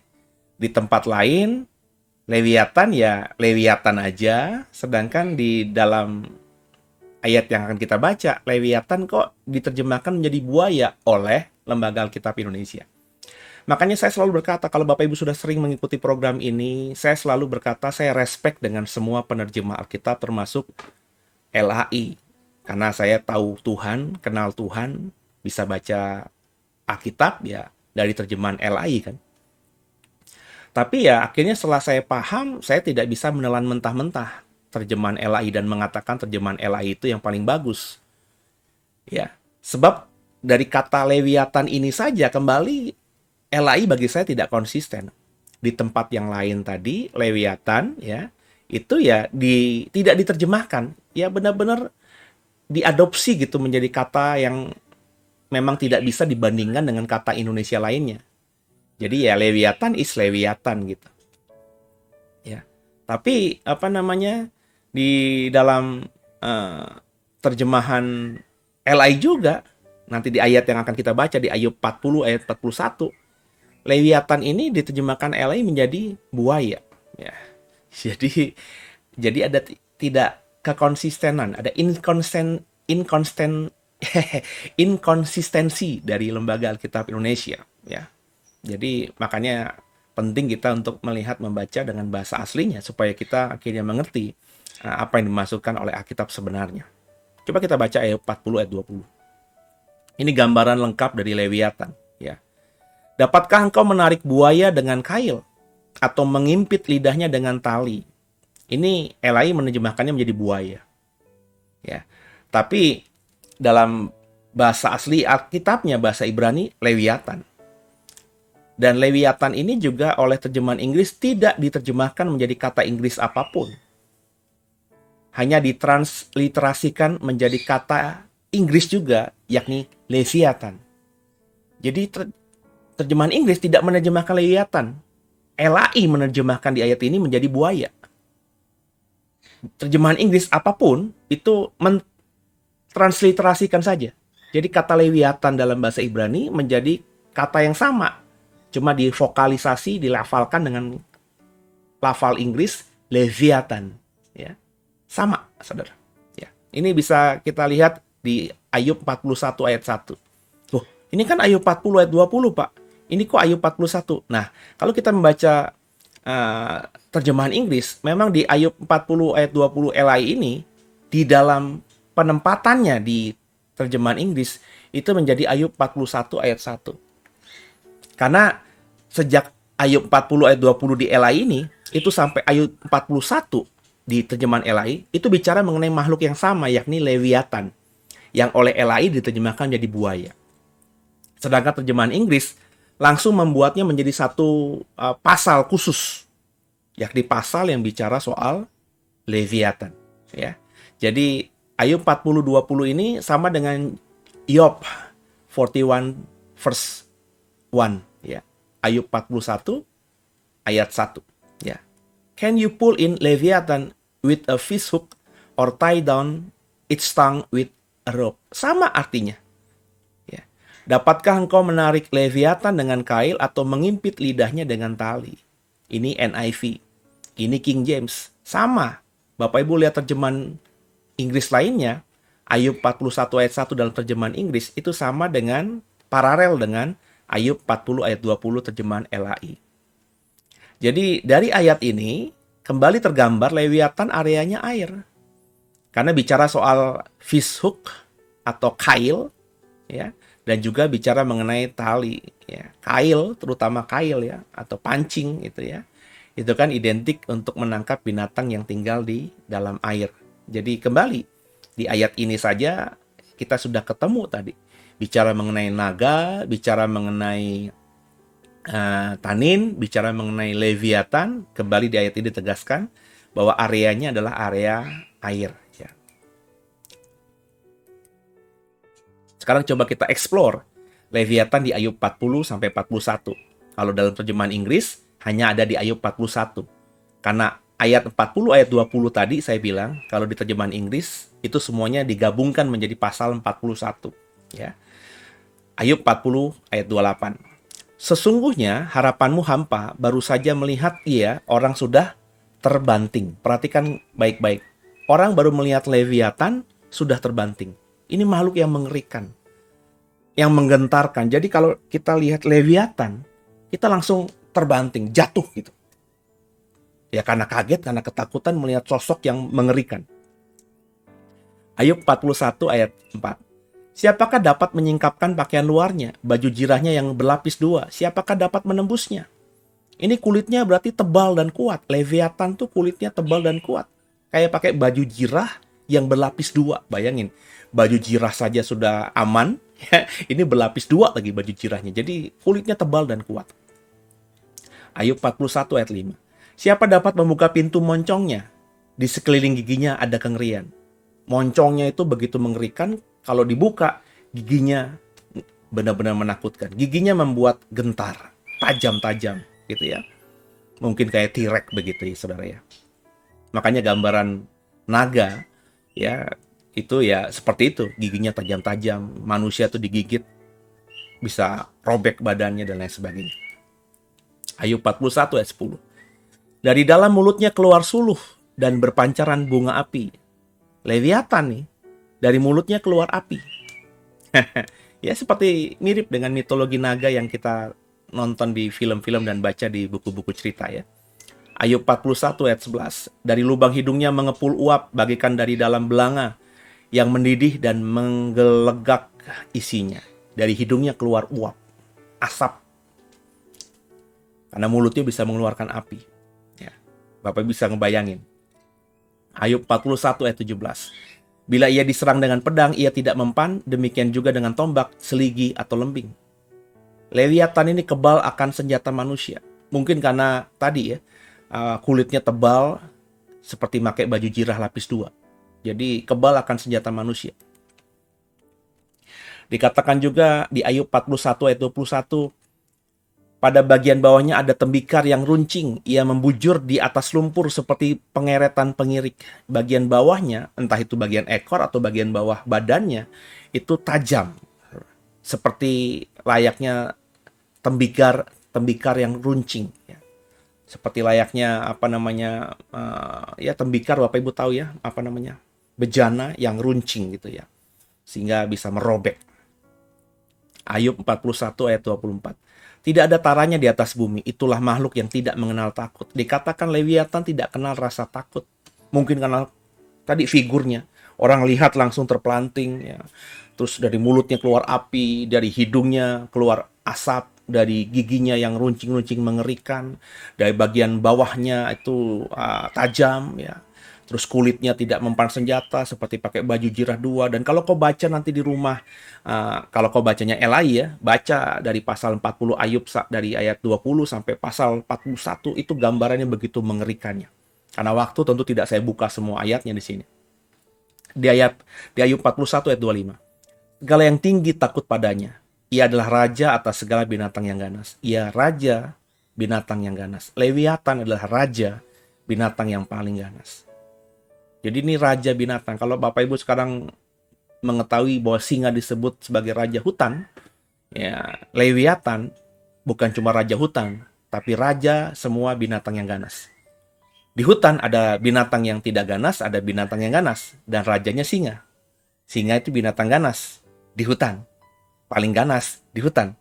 Di tempat lain, Lewiatan ya Lewiatan aja, sedangkan di dalam ayat yang akan kita baca, Lewiatan kok diterjemahkan menjadi buaya oleh Lembaga Alkitab Indonesia. Makanya saya selalu berkata, kalau Bapak Ibu sudah sering mengikuti program ini, saya selalu berkata, saya respect dengan semua penerjemah Alkitab termasuk LAI. Karena saya tahu Tuhan, kenal Tuhan, bisa baca Alkitab ya dari terjemahan LAI kan. Tapi ya akhirnya setelah saya paham, saya tidak bisa menelan mentah-mentah terjemahan LAI dan mengatakan terjemahan LAI itu yang paling bagus. Ya, sebab dari kata Lewiatan ini saja kembali LAI bagi saya tidak konsisten. Di tempat yang lain tadi Lewiatan ya, itu ya tidak diterjemahkan. Ya benar-benar diadopsi gitu menjadi kata yang memang tidak bisa dibandingkan dengan kata Indonesia lainnya. Jadi ya Lewiatan is Lewiatan gitu. Ya. Tapi di dalam terjemahan LAI juga nanti di ayat yang akan kita baca di Ayub 40 ayat 41, Lewiatan ini diterjemahkan LAI menjadi buaya. Ya. Jadi ada tidak kekonsistenan, ada inkonsistensi dari Lembaga Alkitab Indonesia, ya. Jadi makanya penting kita untuk membaca dengan bahasa aslinya supaya kita akhirnya mengerti apa yang dimaksudkan oleh Alkitab sebenarnya. Coba kita baca ayat 40 ayat 20. Ini gambaran lengkap dari Lewiatan, ya. Dapatkah engkau menarik buaya dengan kail atau mengimpit lidahnya dengan tali? Ini LAI menerjemahkannya menjadi buaya. Ya. Tapi dalam bahasa asli Alkitabnya, bahasa Ibrani, Lewiatan. Dan Leviathan ini juga oleh terjemahan Inggris tidak diterjemahkan menjadi kata Inggris apapun. Hanya ditransliterasikan menjadi kata Inggris juga, yakni Leviathan. Jadi terjemahan Inggris tidak menerjemahkan Leviathan. LAI menerjemahkan di ayat ini menjadi buaya. Terjemahan Inggris apapun itu mentransliterasikan saja. Jadi kata Leviathan dalam bahasa Ibrani menjadi kata yang sama, cuma divokalisasi, dilafalkan dengan lafal Inggris Leviathan, ya. Sama, saudara. Ya. Ini bisa kita lihat di Ayub 41 ayat 1. Loh, ini kan Ayub 40 ayat 20, Pak. Ini kok Ayub 41? Nah, kalau kita membaca terjemahan Inggris, memang di Ayub 40 ayat 20 LAI ini, di dalam penempatannya di terjemahan Inggris, itu menjadi Ayub 41 ayat 1. Karena sejak Ayub 40 ayat 20 di LAI ini, itu sampai Ayub 41 di terjemahan LAI, itu bicara mengenai makhluk yang sama, yakni Leviathan, yang oleh LAI diterjemahkan menjadi buaya. Sedangkan terjemahan Inggris langsung membuatnya menjadi satu pasal khusus, yakni pasal yang bicara soal Leviathan, ya. Jadi Ayub 40:20 ini sama dengan Yob 41 verse 1, ya. Ayub 41 ayat 1, ya. Can you pull in Leviathan with a fish hook or tie down its tongue with a rope? Sama artinya. Dapatkah engkau menarik Leviathan dengan kail atau mengimpit lidahnya dengan tali? Ini NIV. Ini King James. Sama. Bapak Ibu lihat terjemahan Inggris lainnya, Ayub 41 ayat 1 dalam terjemahan Inggris itu sama dengan, paralel dengan Ayub 40 ayat 20 terjemahan LAI. Jadi dari ayat ini kembali tergambar Leviathan areanya air. Karena bicara soal fish hook atau kail, ya. Dan juga bicara mengenai tali, ya. Kail, terutama kail, ya, atau pancing itu, ya. Itu kan identik untuk menangkap binatang yang tinggal di dalam air. Jadi kembali di ayat ini saja kita sudah ketemu tadi. Bicara mengenai naga, bicara mengenai tanin, bicara mengenai Leviathan, kembali di ayat ini ditegaskan bahwa areanya adalah area air. Sekarang coba kita explore Leviathan di Ayub 40 sampai 41. Kalau dalam terjemahan Inggris hanya ada di Ayub 41. Karena ayat 40 ayat 20 tadi saya bilang kalau di terjemahan Inggris itu semuanya digabungkan menjadi pasal 41, ya. Ayub 40 ayat 28. Sesungguhnya harapanmu hampa, baru saja melihat ia orang sudah terbanting. Perhatikan baik-baik. Orang baru melihat Leviathan sudah terbanting. Ini makhluk yang mengerikan, yang menggentarkan. Jadi kalau kita lihat Leviathan, kita langsung terbanting, jatuh gitu. Ya karena kaget, karena ketakutan melihat sosok yang mengerikan. Ayub 41 ayat 4. Siapakah dapat menyingkapkan pakaian luarnya, baju jirahnya yang berlapis dua? Siapakah dapat menembusnya? Ini kulitnya berarti tebal dan kuat. Leviathan tuh kulitnya tebal dan kuat. Kayak pakai baju jirah yang berlapis dua. Bayangin. Baju jirah saja sudah aman, ini berlapis dua lagi baju jirahnya. Jadi kulitnya tebal dan kuat. Ayub 41 ayat 5. Siapa dapat membuka pintu moncongnya? Di sekeliling giginya ada kengerian. Moncongnya itu begitu mengerikan, kalau dibuka giginya benar-benar menakutkan. Giginya membuat gentar, tajam-tajam gitu ya. Mungkin kayak T-Rex begitu ya saudara ya. Makanya gambaran naga ya itu ya seperti itu, giginya tajam-tajam, manusia tuh digigit bisa robek badannya dan lain sebagainya. Ayub 41 ayat 10. Dari dalam mulutnya keluar suluh dan berpancaran bunga api. Leviathan nih, dari mulutnya keluar api. Ya seperti mirip dengan mitologi naga yang kita nonton di film-film dan baca di buku-buku cerita ya. Ayub 41 ayat 11. Dari lubang hidungnya mengepul uap bagikan dari dalam belanga yang mendidih dan menggelegak isinya. Dari hidungnya keluar uap, asap. Karena mulutnya bisa mengeluarkan api. Ya, Bapak bisa ngebayangin. Ayub 41 ayat 17. Bila ia diserang dengan pedang, ia tidak mempan, demikian juga dengan tombak, seligi, atau lembing. Lewiatan ini kebal akan senjata manusia. Mungkin karena tadi ya, kulitnya tebal seperti pakai baju jirah lapis 2. Jadi kebal akan senjata manusia. Dikatakan juga di Ayub 41 ayat 21, pada bagian bawahnya ada tembikar yang runcing. Ia membujur di atas lumpur seperti pengeretan pengirik. Bagian bawahnya, entah itu bagian ekor atau bagian bawah badannya, itu tajam. Seperti layaknya tembikar yang runcing. Ya. Seperti layaknya ya tembikar, Bapak Ibu tahu ya apa namanya, bejana yang runcing gitu ya, sehingga bisa merobek. Ayub 41 ayat 24. Tidak ada taranya di atas bumi, itulah makhluk yang tidak mengenal takut. Dikatakan Lewiatan tidak kenal rasa takut. Mungkin karena tadi figurnya, orang lihat langsung terpelanting ya. Terus dari mulutnya keluar api, dari hidungnya keluar asap, dari giginya yang runcing-runcing mengerikan, dari bagian bawahnya itu tajam ya. Terus kulitnya tidak mempan senjata seperti pakai baju jirah 2. Dan kalau kau baca nanti di rumah, kalau kau bacanya Elai ya, baca dari pasal 40 Ayub dari ayat 20 sampai pasal 41, itu gambarannya begitu mengerikannya. Karena waktu tentu tidak saya buka semua ayatnya di sini. Di Ayub 41 ayat 25. Segala yang tinggi takut padanya. Ia adalah raja atas segala binatang yang ganas. Ia raja binatang yang ganas. Lewiatan adalah raja binatang yang paling ganas. Jadi ini raja binatang. Kalau Bapak Ibu sekarang mengetahui bahwa singa disebut sebagai raja hutan, ya Lewiatan bukan cuma raja hutan, tapi raja semua binatang yang ganas. Di hutan ada binatang yang tidak ganas, ada binatang yang ganas, dan rajanya singa. Singa itu binatang ganas di hutan, paling ganas di hutan.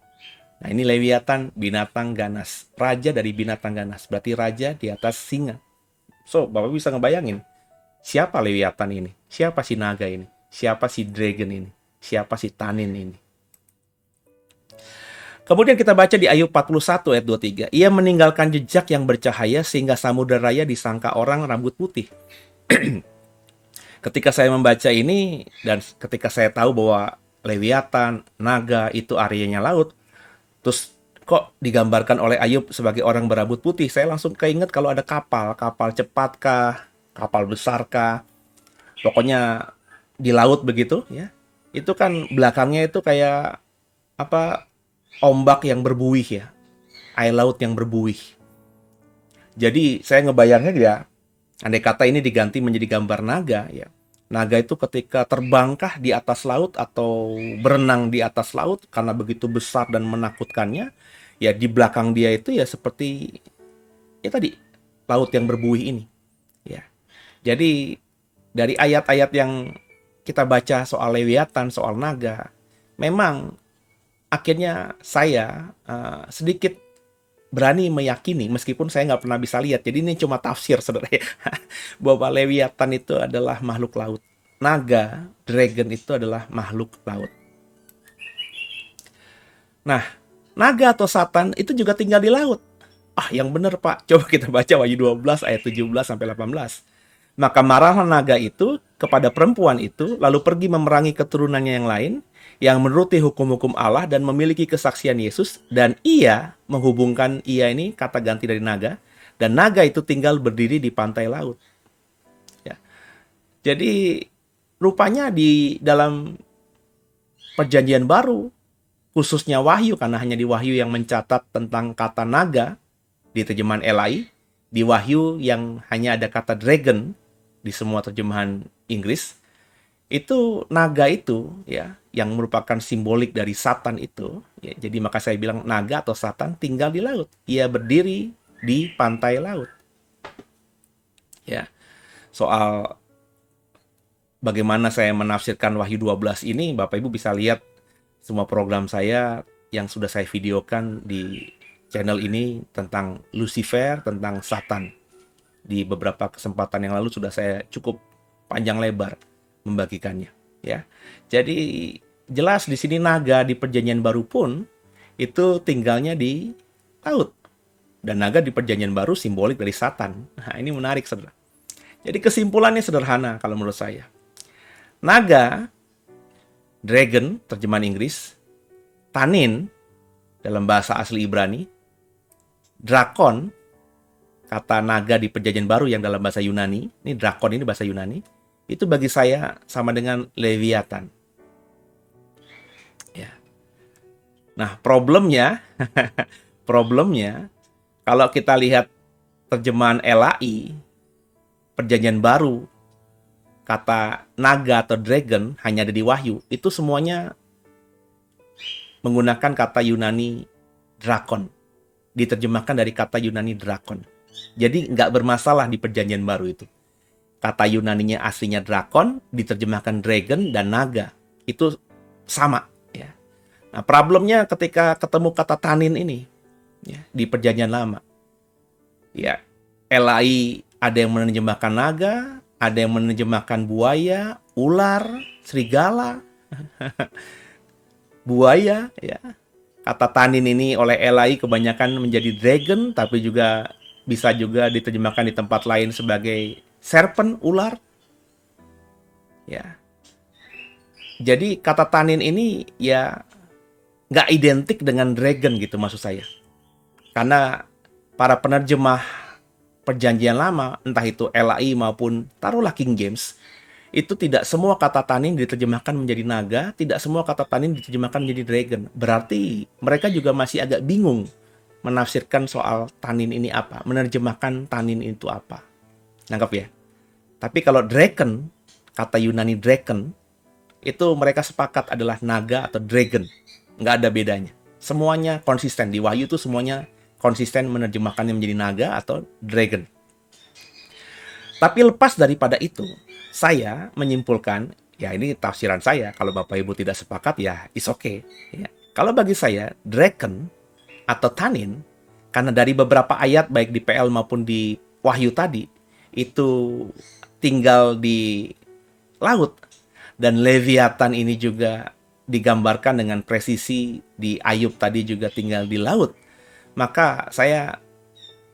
Nah ini Lewiatan binatang ganas, raja dari binatang ganas, berarti raja di atas singa. So Bapak bisa ngebayangin, siapa Lewiatan ini? Siapa si naga ini? Siapa si dragon ini? Siapa si tanin ini? Kemudian kita baca di Ayub 41 ayat 23. Ia meninggalkan jejak yang bercahaya sehingga samudera raya disangka orang rambut putih. Ketika saya membaca ini dan ketika saya tahu bahwa Lewiatan, naga itu areanya laut, terus kok digambarkan oleh Ayub sebagai orang berambut putih, saya langsung keinget kalau ada kapal cepatkah, kapal besarkah, pokoknya di laut begitu ya. Itu kan belakangnya itu kayak ombak yang berbuih ya, air laut yang berbuih. Jadi saya ngebayangnya ya, andai kata ini diganti menjadi gambar naga ya. Naga itu ketika terbangkah di atas laut atau berenang di atas laut karena begitu besar dan menakutkannya, ya di belakang dia itu ya seperti ya tadi laut yang berbuih ini. Ya. Jadi dari ayat-ayat yang kita baca soal Lewiatan, soal naga, memang akhirnya saya sedikit berani meyakini, meskipun saya nggak pernah bisa lihat, jadi ini cuma tafsir saudara ya, bahwa Lewiatan itu adalah makhluk laut. Naga, dragon itu adalah makhluk laut. Nah, naga atau Satan itu juga tinggal di laut. Yang benar Pak, coba kita baca Wahyu 12 ayat 17 sampai 18. Maka marahlah naga itu kepada perempuan itu, lalu pergi memerangi keturunannya yang lain, yang menuruti hukum-hukum Allah dan memiliki kesaksian Yesus, dan ia menghubungkan ia ini kata ganti dari naga, dan naga itu tinggal berdiri di pantai laut. Ya. Jadi rupanya di dalam perjanjian baru, khususnya Wahyu, karena hanya di Wahyu yang mencatat tentang kata naga di terjemahan Elai, di Wahyu yang hanya ada kata dragon di semua terjemahan Inggris, itu naga itu ya yang merupakan simbolik dari Satan itu ya, jadi maka saya bilang naga atau Satan tinggal di laut, ia berdiri di pantai laut ya. Soal bagaimana saya menafsirkan Wahyu 12 ini, Bapak Ibu bisa lihat semua program saya yang sudah saya videokan di channel ini tentang Lucifer, tentang Satan. Di beberapa kesempatan yang lalu sudah saya cukup panjang lebar membagikannya ya. Jadi jelas di sini naga di perjanjian baru pun itu tinggalnya di laut. Dan naga di perjanjian baru simbolik dari Satan. Nah, ini menarik saudara. Jadi kesimpulannya sederhana kalau menurut saya. Naga, dragon terjemahan Inggris, tanin dalam bahasa asli Ibrani. Drakon, kata naga di Perjanjian Baru yang dalam bahasa Yunani, ini drakon ini bahasa Yunani, itu bagi saya sama dengan Leviathan. Ya. Nah, problemnya, problemnya kalau kita lihat terjemahan LAI, Perjanjian Baru, kata naga atau dragon hanya ada di Wahyu, itu semuanya menggunakan kata Yunani drakon. Diterjemahkan dari kata Yunani drakon. Jadi nggak bermasalah di Perjanjian Baru itu. Kata Yunaninya aslinya drakon, diterjemahkan dragon dan naga. Itu sama. Ya. Nah, problemnya ketika ketemu kata tanin ini ya, di Perjanjian Lama. Ya, LAI ada yang menerjemahkan naga, ada yang menerjemahkan buaya, ular, serigala, buaya, ya. Kata tanin ini oleh LAI kebanyakan menjadi dragon, tapi juga bisa juga diterjemahkan di tempat lain sebagai serpent, ular. Ya. Jadi kata tanin ini ya nggak identik dengan dragon gitu maksud saya. Karena para penerjemah Perjanjian Lama, entah itu LAI maupun taruhlah King James, itu tidak semua kata tanin diterjemahkan menjadi naga, tidak semua kata tanin diterjemahkan menjadi dragon. Berarti mereka juga masih agak bingung menafsirkan soal tanin ini apa, menerjemahkan tanin itu apa. Nangkap ya? Tapi kalau dragon, kata Yunani dragon, itu mereka sepakat adalah naga atau dragon. Nggak ada bedanya. Semuanya konsisten. Di Wahyu itu semuanya konsisten menerjemahkannya menjadi naga atau dragon. Tapi lepas daripada itu, saya menyimpulkan, ya ini tafsiran saya, kalau Bapak Ibu tidak sepakat ya it's okay. Ya. Kalau bagi saya, dragon atau tanin, karena dari beberapa ayat baik di PL maupun di Wahyu tadi, itu tinggal di laut. Dan Leviathan ini juga digambarkan dengan presisi di Ayub tadi juga tinggal di laut. Maka saya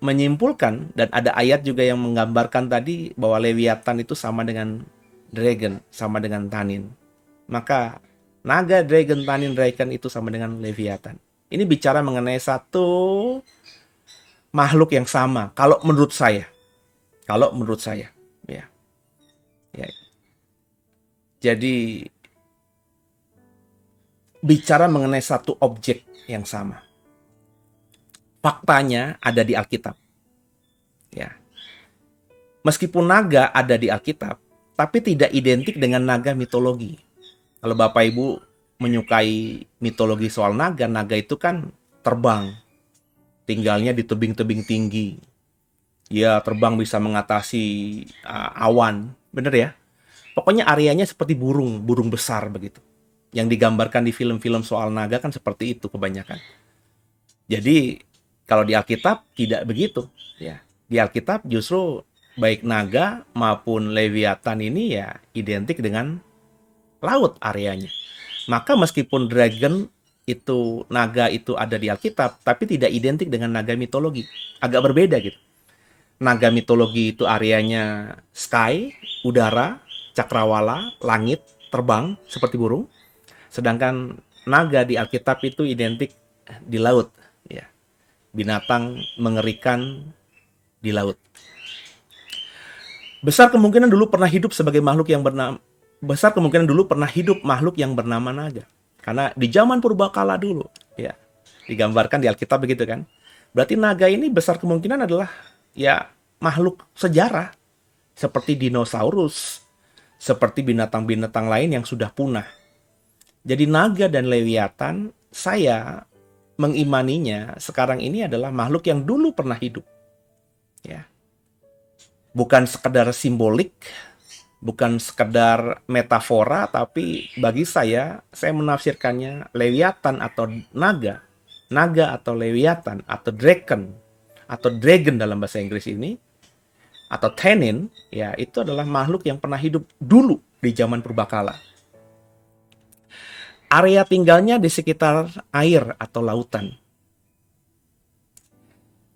menyimpulkan, dan ada ayat juga yang menggambarkan tadi bahwa Leviathan itu sama dengan dragon, sama dengan tanin. Maka naga, dragon, tanin, dragon itu sama dengan Leviathan. Ini bicara mengenai satu makhluk yang sama, kalau menurut saya. Kalau menurut saya, ya. Ya. Jadi bicara mengenai satu objek yang sama. Faktanya ada di Alkitab. Ya. Meskipun naga ada di Alkitab, tapi tidak identik dengan naga mitologi. Kalau Bapak Ibu menyukai mitologi soal naga, naga itu kan terbang. Tinggalnya di tebing-tebing tinggi. Ya, terbang bisa mengatasi awan. Bener ya? Pokoknya areanya seperti burung, burung besar begitu. Yang digambarkan di film-film soal naga kan seperti itu kebanyakan. Jadi kalau di Alkitab tidak begitu, ya. Di Alkitab justru baik naga maupun Leviathan ini ya identik dengan laut areanya. Maka meskipun dragon itu, naga itu ada di Alkitab, tapi tidak identik dengan naga mitologi. Agak berbeda gitu. Naga mitologi itu areanya sky, udara, cakrawala, langit, terbang seperti burung. Sedangkan naga di Alkitab itu identik di laut, ya. Binatang mengerikan di laut. Besar kemungkinan dulu pernah hidup makhluk yang bernama naga. Karena di zaman purbakala dulu, ya, digambarkan di Alkitab begitu kan. Berarti naga ini besar kemungkinan adalah ya makhluk sejarah seperti dinosaurus, seperti binatang-binatang lain yang sudah punah. Jadi naga dan Leviathan, saya mengimaninya sekarang ini adalah makhluk yang dulu pernah hidup. Ya. Bukan sekedar simbolik, bukan sekedar metafora, tapi bagi saya menafsirkannya Leviathan atau naga, naga atau Leviathan atau dragon dalam bahasa Inggris ini, atau tanin, ya itu adalah makhluk yang pernah hidup dulu di zaman purbakala. Area tinggalnya di sekitar air atau lautan.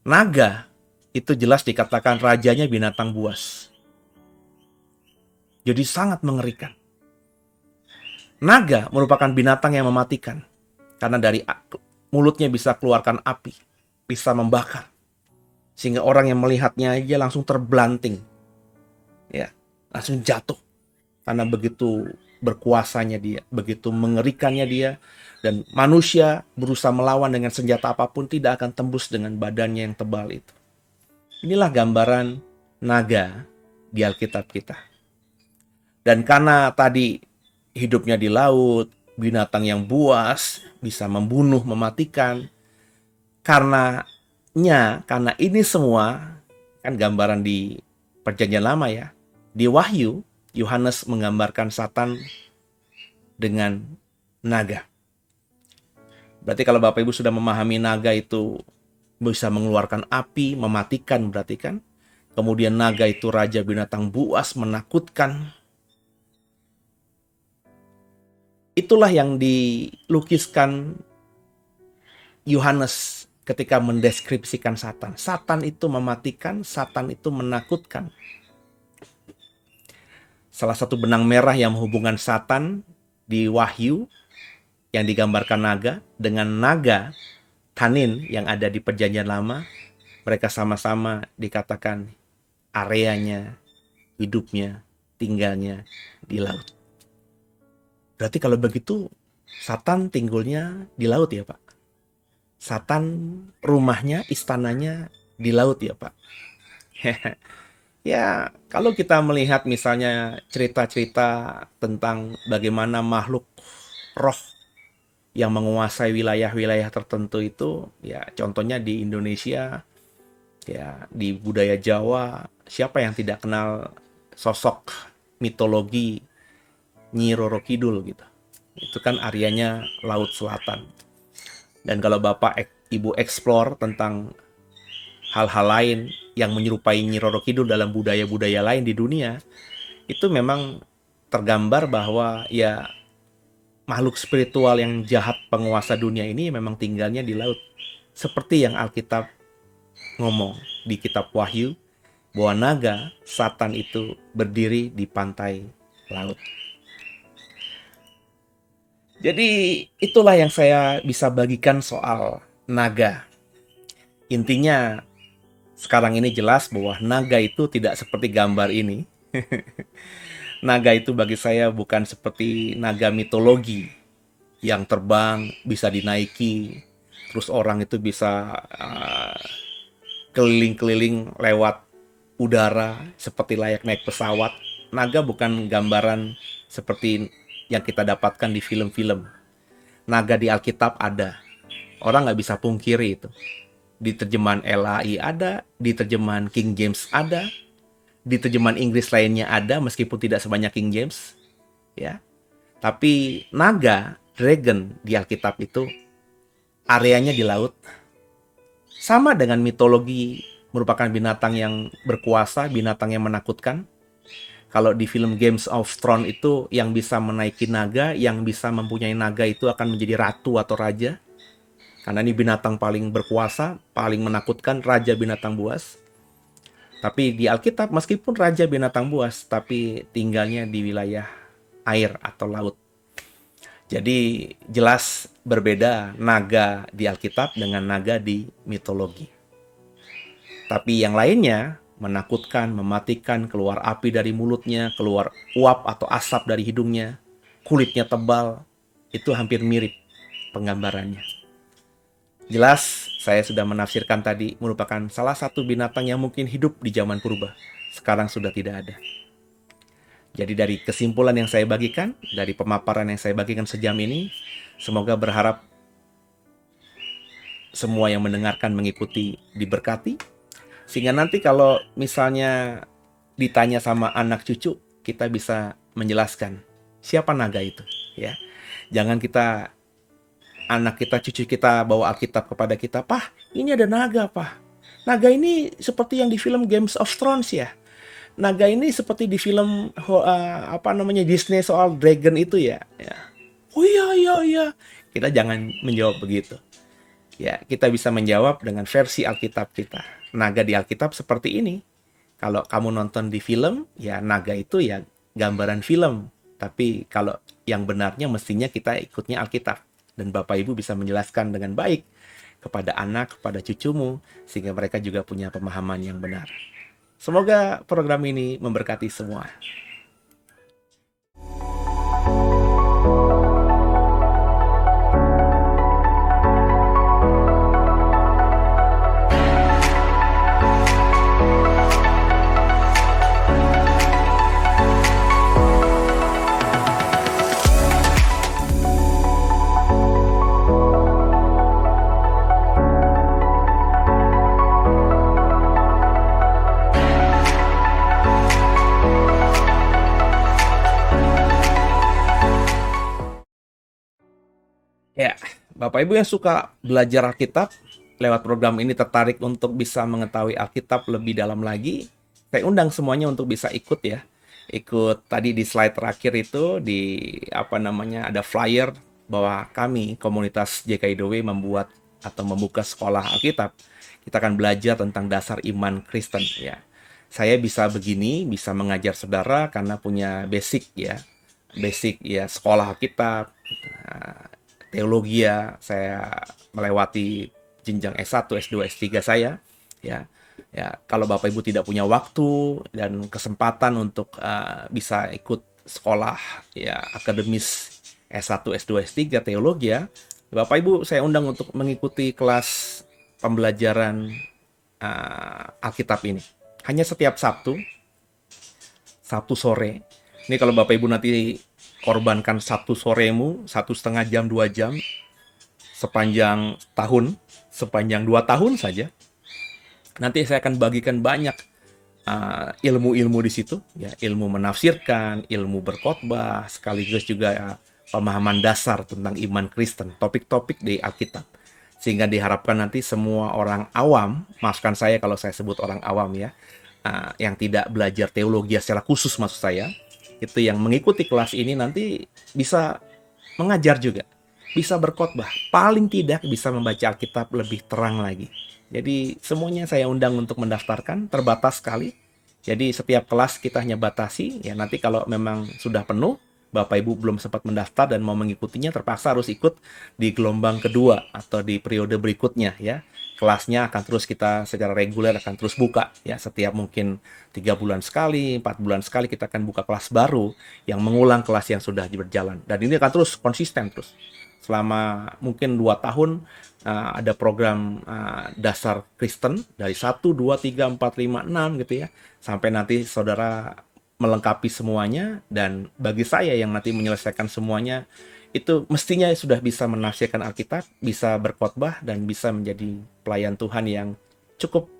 Naga itu jelas dikatakan rajanya binatang buas. Jadi sangat mengerikan. Naga merupakan binatang yang mematikan. Karena dari mulutnya bisa keluarkan api, bisa membakar, sehingga orang yang melihatnya aja langsung terbelanting, ya, langsung jatuh karena begitu berkuasanya dia, begitu mengerikannya dia, dan manusia berusaha melawan dengan senjata apapun tidak akan tembus dengan badannya yang tebal itu. Inilah gambaran naga di Alkitab kita. Dan karena tadi hidupnya di laut, binatang yang buas, bisa membunuh, mematikan, karena ini semua kan gambaran di Perjanjian Lama ya. Di Wahyu, Yohanes menggambarkan Satan dengan naga. Berarti kalau Bapak Ibu sudah memahami naga itu bisa mengeluarkan api, mematikan berarti kan. Kemudian naga itu raja binatang buas, menakutkan. Itulah yang dilukiskan Yohanes ketika mendeskripsikan Satan. Satan itu mematikan, Satan itu menakutkan. Salah satu benang merah yang menghubungkan Satan di Wahyu yang digambarkan naga dengan naga Tanin yang ada di Perjanjian Lama, mereka sama-sama dikatakan areanya, hidupnya, tinggalnya di laut. Berarti kalau begitu Satan tinggalnya di laut ya Pak? Satan rumahnya, istananya di laut ya Pak? Ya, kalau kita melihat misalnya cerita-cerita tentang bagaimana makhluk roh yang menguasai wilayah-wilayah tertentu itu, ya contohnya di Indonesia, ya di budaya Jawa, siapa yang tidak kenal sosok mitologi Nyi Roro Kidul gitu. Itu kan areanya Laut Selatan. Dan kalau Bapak Ibu explore tentang hal-hal lain yang menyerupai Nyi Roro Kidul dalam budaya-budaya lain di dunia, itu memang tergambar bahwa ya makhluk spiritual yang jahat penguasa dunia ini memang tinggalnya di laut. Seperti yang Alkitab ngomong di kitab Wahyu, bahwa naga, Satan itu berdiri di pantai laut. Jadi itulah yang saya bisa bagikan soal naga. Intinya sekarang ini jelas bahwa naga itu tidak seperti gambar ini. Naga itu bagi saya bukan seperti naga mitologi yang terbang, bisa dinaiki, terus orang itu bisa keliling-keliling lewat udara seperti layak naik pesawat. Naga bukan gambaran seperti yang kita dapatkan di film-film. Naga di Alkitab ada. Orang nggak bisa pungkiri itu. Di terjemahan LAI ada, di terjemahan King James ada, di terjemahan Inggris lainnya ada, meskipun tidak sebanyak King James. Ya, tapi naga, dragon di Alkitab itu areanya di laut. Sama dengan mitologi, merupakan binatang yang berkuasa, binatang yang menakutkan. Kalau di film Games of Thrones itu yang bisa menaiki naga, yang bisa mempunyai naga itu akan menjadi ratu atau raja. Karena ini binatang paling berkuasa, paling menakutkan, raja binatang buas. Tapi di Alkitab meskipun raja binatang buas, tapi tinggalnya di wilayah air atau laut. Jadi jelas berbeda naga di Alkitab dengan naga di mitologi. Tapi yang lainnya menakutkan, mematikan, keluar api dari mulutnya, keluar uap atau asap dari hidungnya, kulitnya tebal, itu hampir mirip penggambarannya. Jelas saya sudah menafsirkan tadi merupakan salah satu binatang yang mungkin hidup di zaman purba. Sekarang sudah tidak ada. Jadi dari kesimpulan yang saya bagikan, dari pemaparan yang saya bagikan sejam ini, semoga berharap semua yang mendengarkan mengikuti diberkati. Sehingga nanti kalau misalnya ditanya sama anak cucu, kita bisa menjelaskan siapa naga itu. Ya, jangan anak kita, cucu kita bawa Alkitab kepada kita, "Pah, ini ada naga, Pah. Naga ini seperti yang di film Games of Thrones ya. Naga ini seperti di film Disney soal dragon itu ya." Ya. Oh iya. Kita jangan menjawab begitu. Ya, kita bisa menjawab dengan versi Alkitab kita. Naga di Alkitab seperti ini. Kalau kamu nonton di film, ya naga itu ya gambaran film. Tapi kalau yang benarnya mestinya kita ikutnya Alkitab. Dan Bapak Ibu bisa menjelaskan dengan baik kepada anak, kepada cucumu, sehingga mereka juga punya pemahaman yang benar. Semoga program ini memberkati semua. Ya, Bapak Ibu yang suka belajar Alkitab lewat program ini tertarik untuk bisa mengetahui Alkitab lebih dalam lagi, saya undang semuanya untuk bisa ikut ya. Ikut tadi di slide terakhir itu di ada flyer bahwa kami komunitas JKIDW membuat atau membuka sekolah Alkitab. Kita akan belajar tentang dasar iman Kristen ya. Saya bisa begini, bisa mengajar saudara karena punya basic ya. Basic ya sekolah Alkitab, teologi ya, saya melewati jenjang S1, S2, S3 saya ya. Ya, kalau Bapak Ibu tidak punya waktu dan kesempatan untuk bisa ikut sekolah ya akademis S1, S2, S3 teologi ya, Bapak Ibu saya undang untuk mengikuti kelas pembelajaran Alkitab ini. Hanya setiap Sabtu, Sabtu sore. Ini kalau Bapak Ibu nanti korbankan Sabtu soremu, 1,5 jam, 2 jam, sepanjang tahun, sepanjang 2 tahun saja. Nanti saya akan bagikan banyak ilmu-ilmu di situ, ya, ilmu menafsirkan, ilmu berkhotbah, sekaligus juga pemahaman dasar tentang iman Kristen, topik-topik di Alkitab. Sehingga diharapkan nanti semua orang awam, maafkan saya kalau saya sebut orang awam ya, yang tidak belajar teologi secara khusus maksud saya, itu yang mengikuti kelas ini nanti bisa mengajar juga, bisa berkhotbah, paling tidak bisa membaca Alkitab lebih terang lagi. Jadi semuanya saya undang untuk mendaftarkan, terbatas sekali. Jadi setiap kelas kita hanya batasi, ya nanti kalau memang sudah penuh, Bapak Ibu belum sempat mendaftar dan mau mengikutinya, terpaksa harus ikut di gelombang kedua atau di periode berikutnya ya. Kelasnya akan terus kita secara reguler akan terus buka ya, setiap mungkin 3 bulan sekali, 4 bulan sekali kita akan buka kelas baru yang mengulang kelas yang sudah berjalan. Dan ini akan terus konsisten terus. Selama mungkin 2 tahun ada program dasar Kristen dari 1, 2, 3, 4, 5, 6 gitu ya. Sampai nanti saudara melengkapi semuanya, dan bagi saya yang nanti menyelesaikan semuanya itu mestinya sudah bisa menafsirkan Alkitab, bisa berkhotbah, dan bisa menjadi pelayan Tuhan yang cukup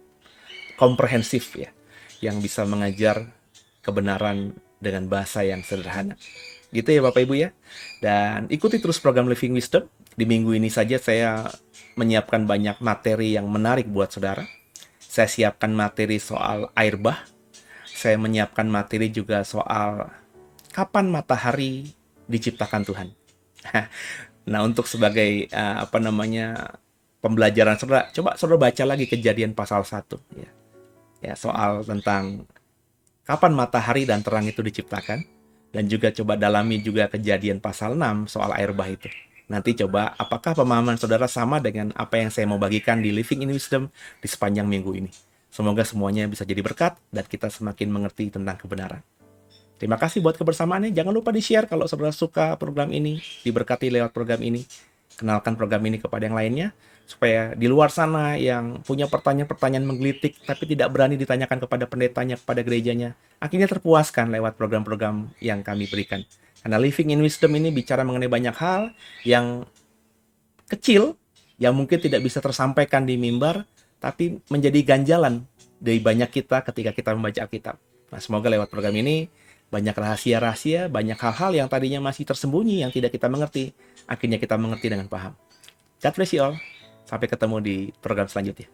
komprehensif ya, yang bisa mengajar kebenaran dengan bahasa yang sederhana. Gitu ya Bapak Ibu ya. Dan ikuti terus program Living Wisdom. Di minggu ini saja saya menyiapkan banyak materi yang menarik buat saudara. Saya siapkan materi soal air bah. Saya menyiapkan materi juga soal kapan matahari diciptakan Tuhan. Nah, untuk sebagai pembelajaran saudara, coba saudara baca lagi Kejadian pasal 1 ya. Ya, soal tentang kapan matahari dan terang itu diciptakan, dan juga coba dalami juga Kejadian pasal 6 soal air bah itu. Nanti coba apakah pemahaman saudara sama dengan apa yang saya mau bagikan di Living in Wisdom di sepanjang minggu ini. Semoga semuanya bisa jadi berkat dan kita semakin mengerti tentang kebenaran. Terima kasih buat kebersamaannya. Jangan lupa di-share kalau saudara suka program ini, diberkati lewat program ini. Kenalkan program ini kepada yang lainnya, supaya di luar sana yang punya pertanyaan-pertanyaan menggelitik, tapi tidak berani ditanyakan kepada pendetanya, kepada gerejanya, akhirnya terpuaskan lewat program-program yang kami berikan. Karena Living in Wisdom ini bicara mengenai banyak hal yang kecil, yang mungkin tidak bisa tersampaikan di mimbar, tapi menjadi ganjalan dari banyak kita ketika kita membaca Alkitab. Nah, semoga lewat program ini banyak rahasia-rahasia, banyak hal-hal yang tadinya masih tersembunyi, yang tidak kita mengerti, akhirnya kita mengerti dengan paham. God bless you all. Sampai ketemu di program selanjutnya.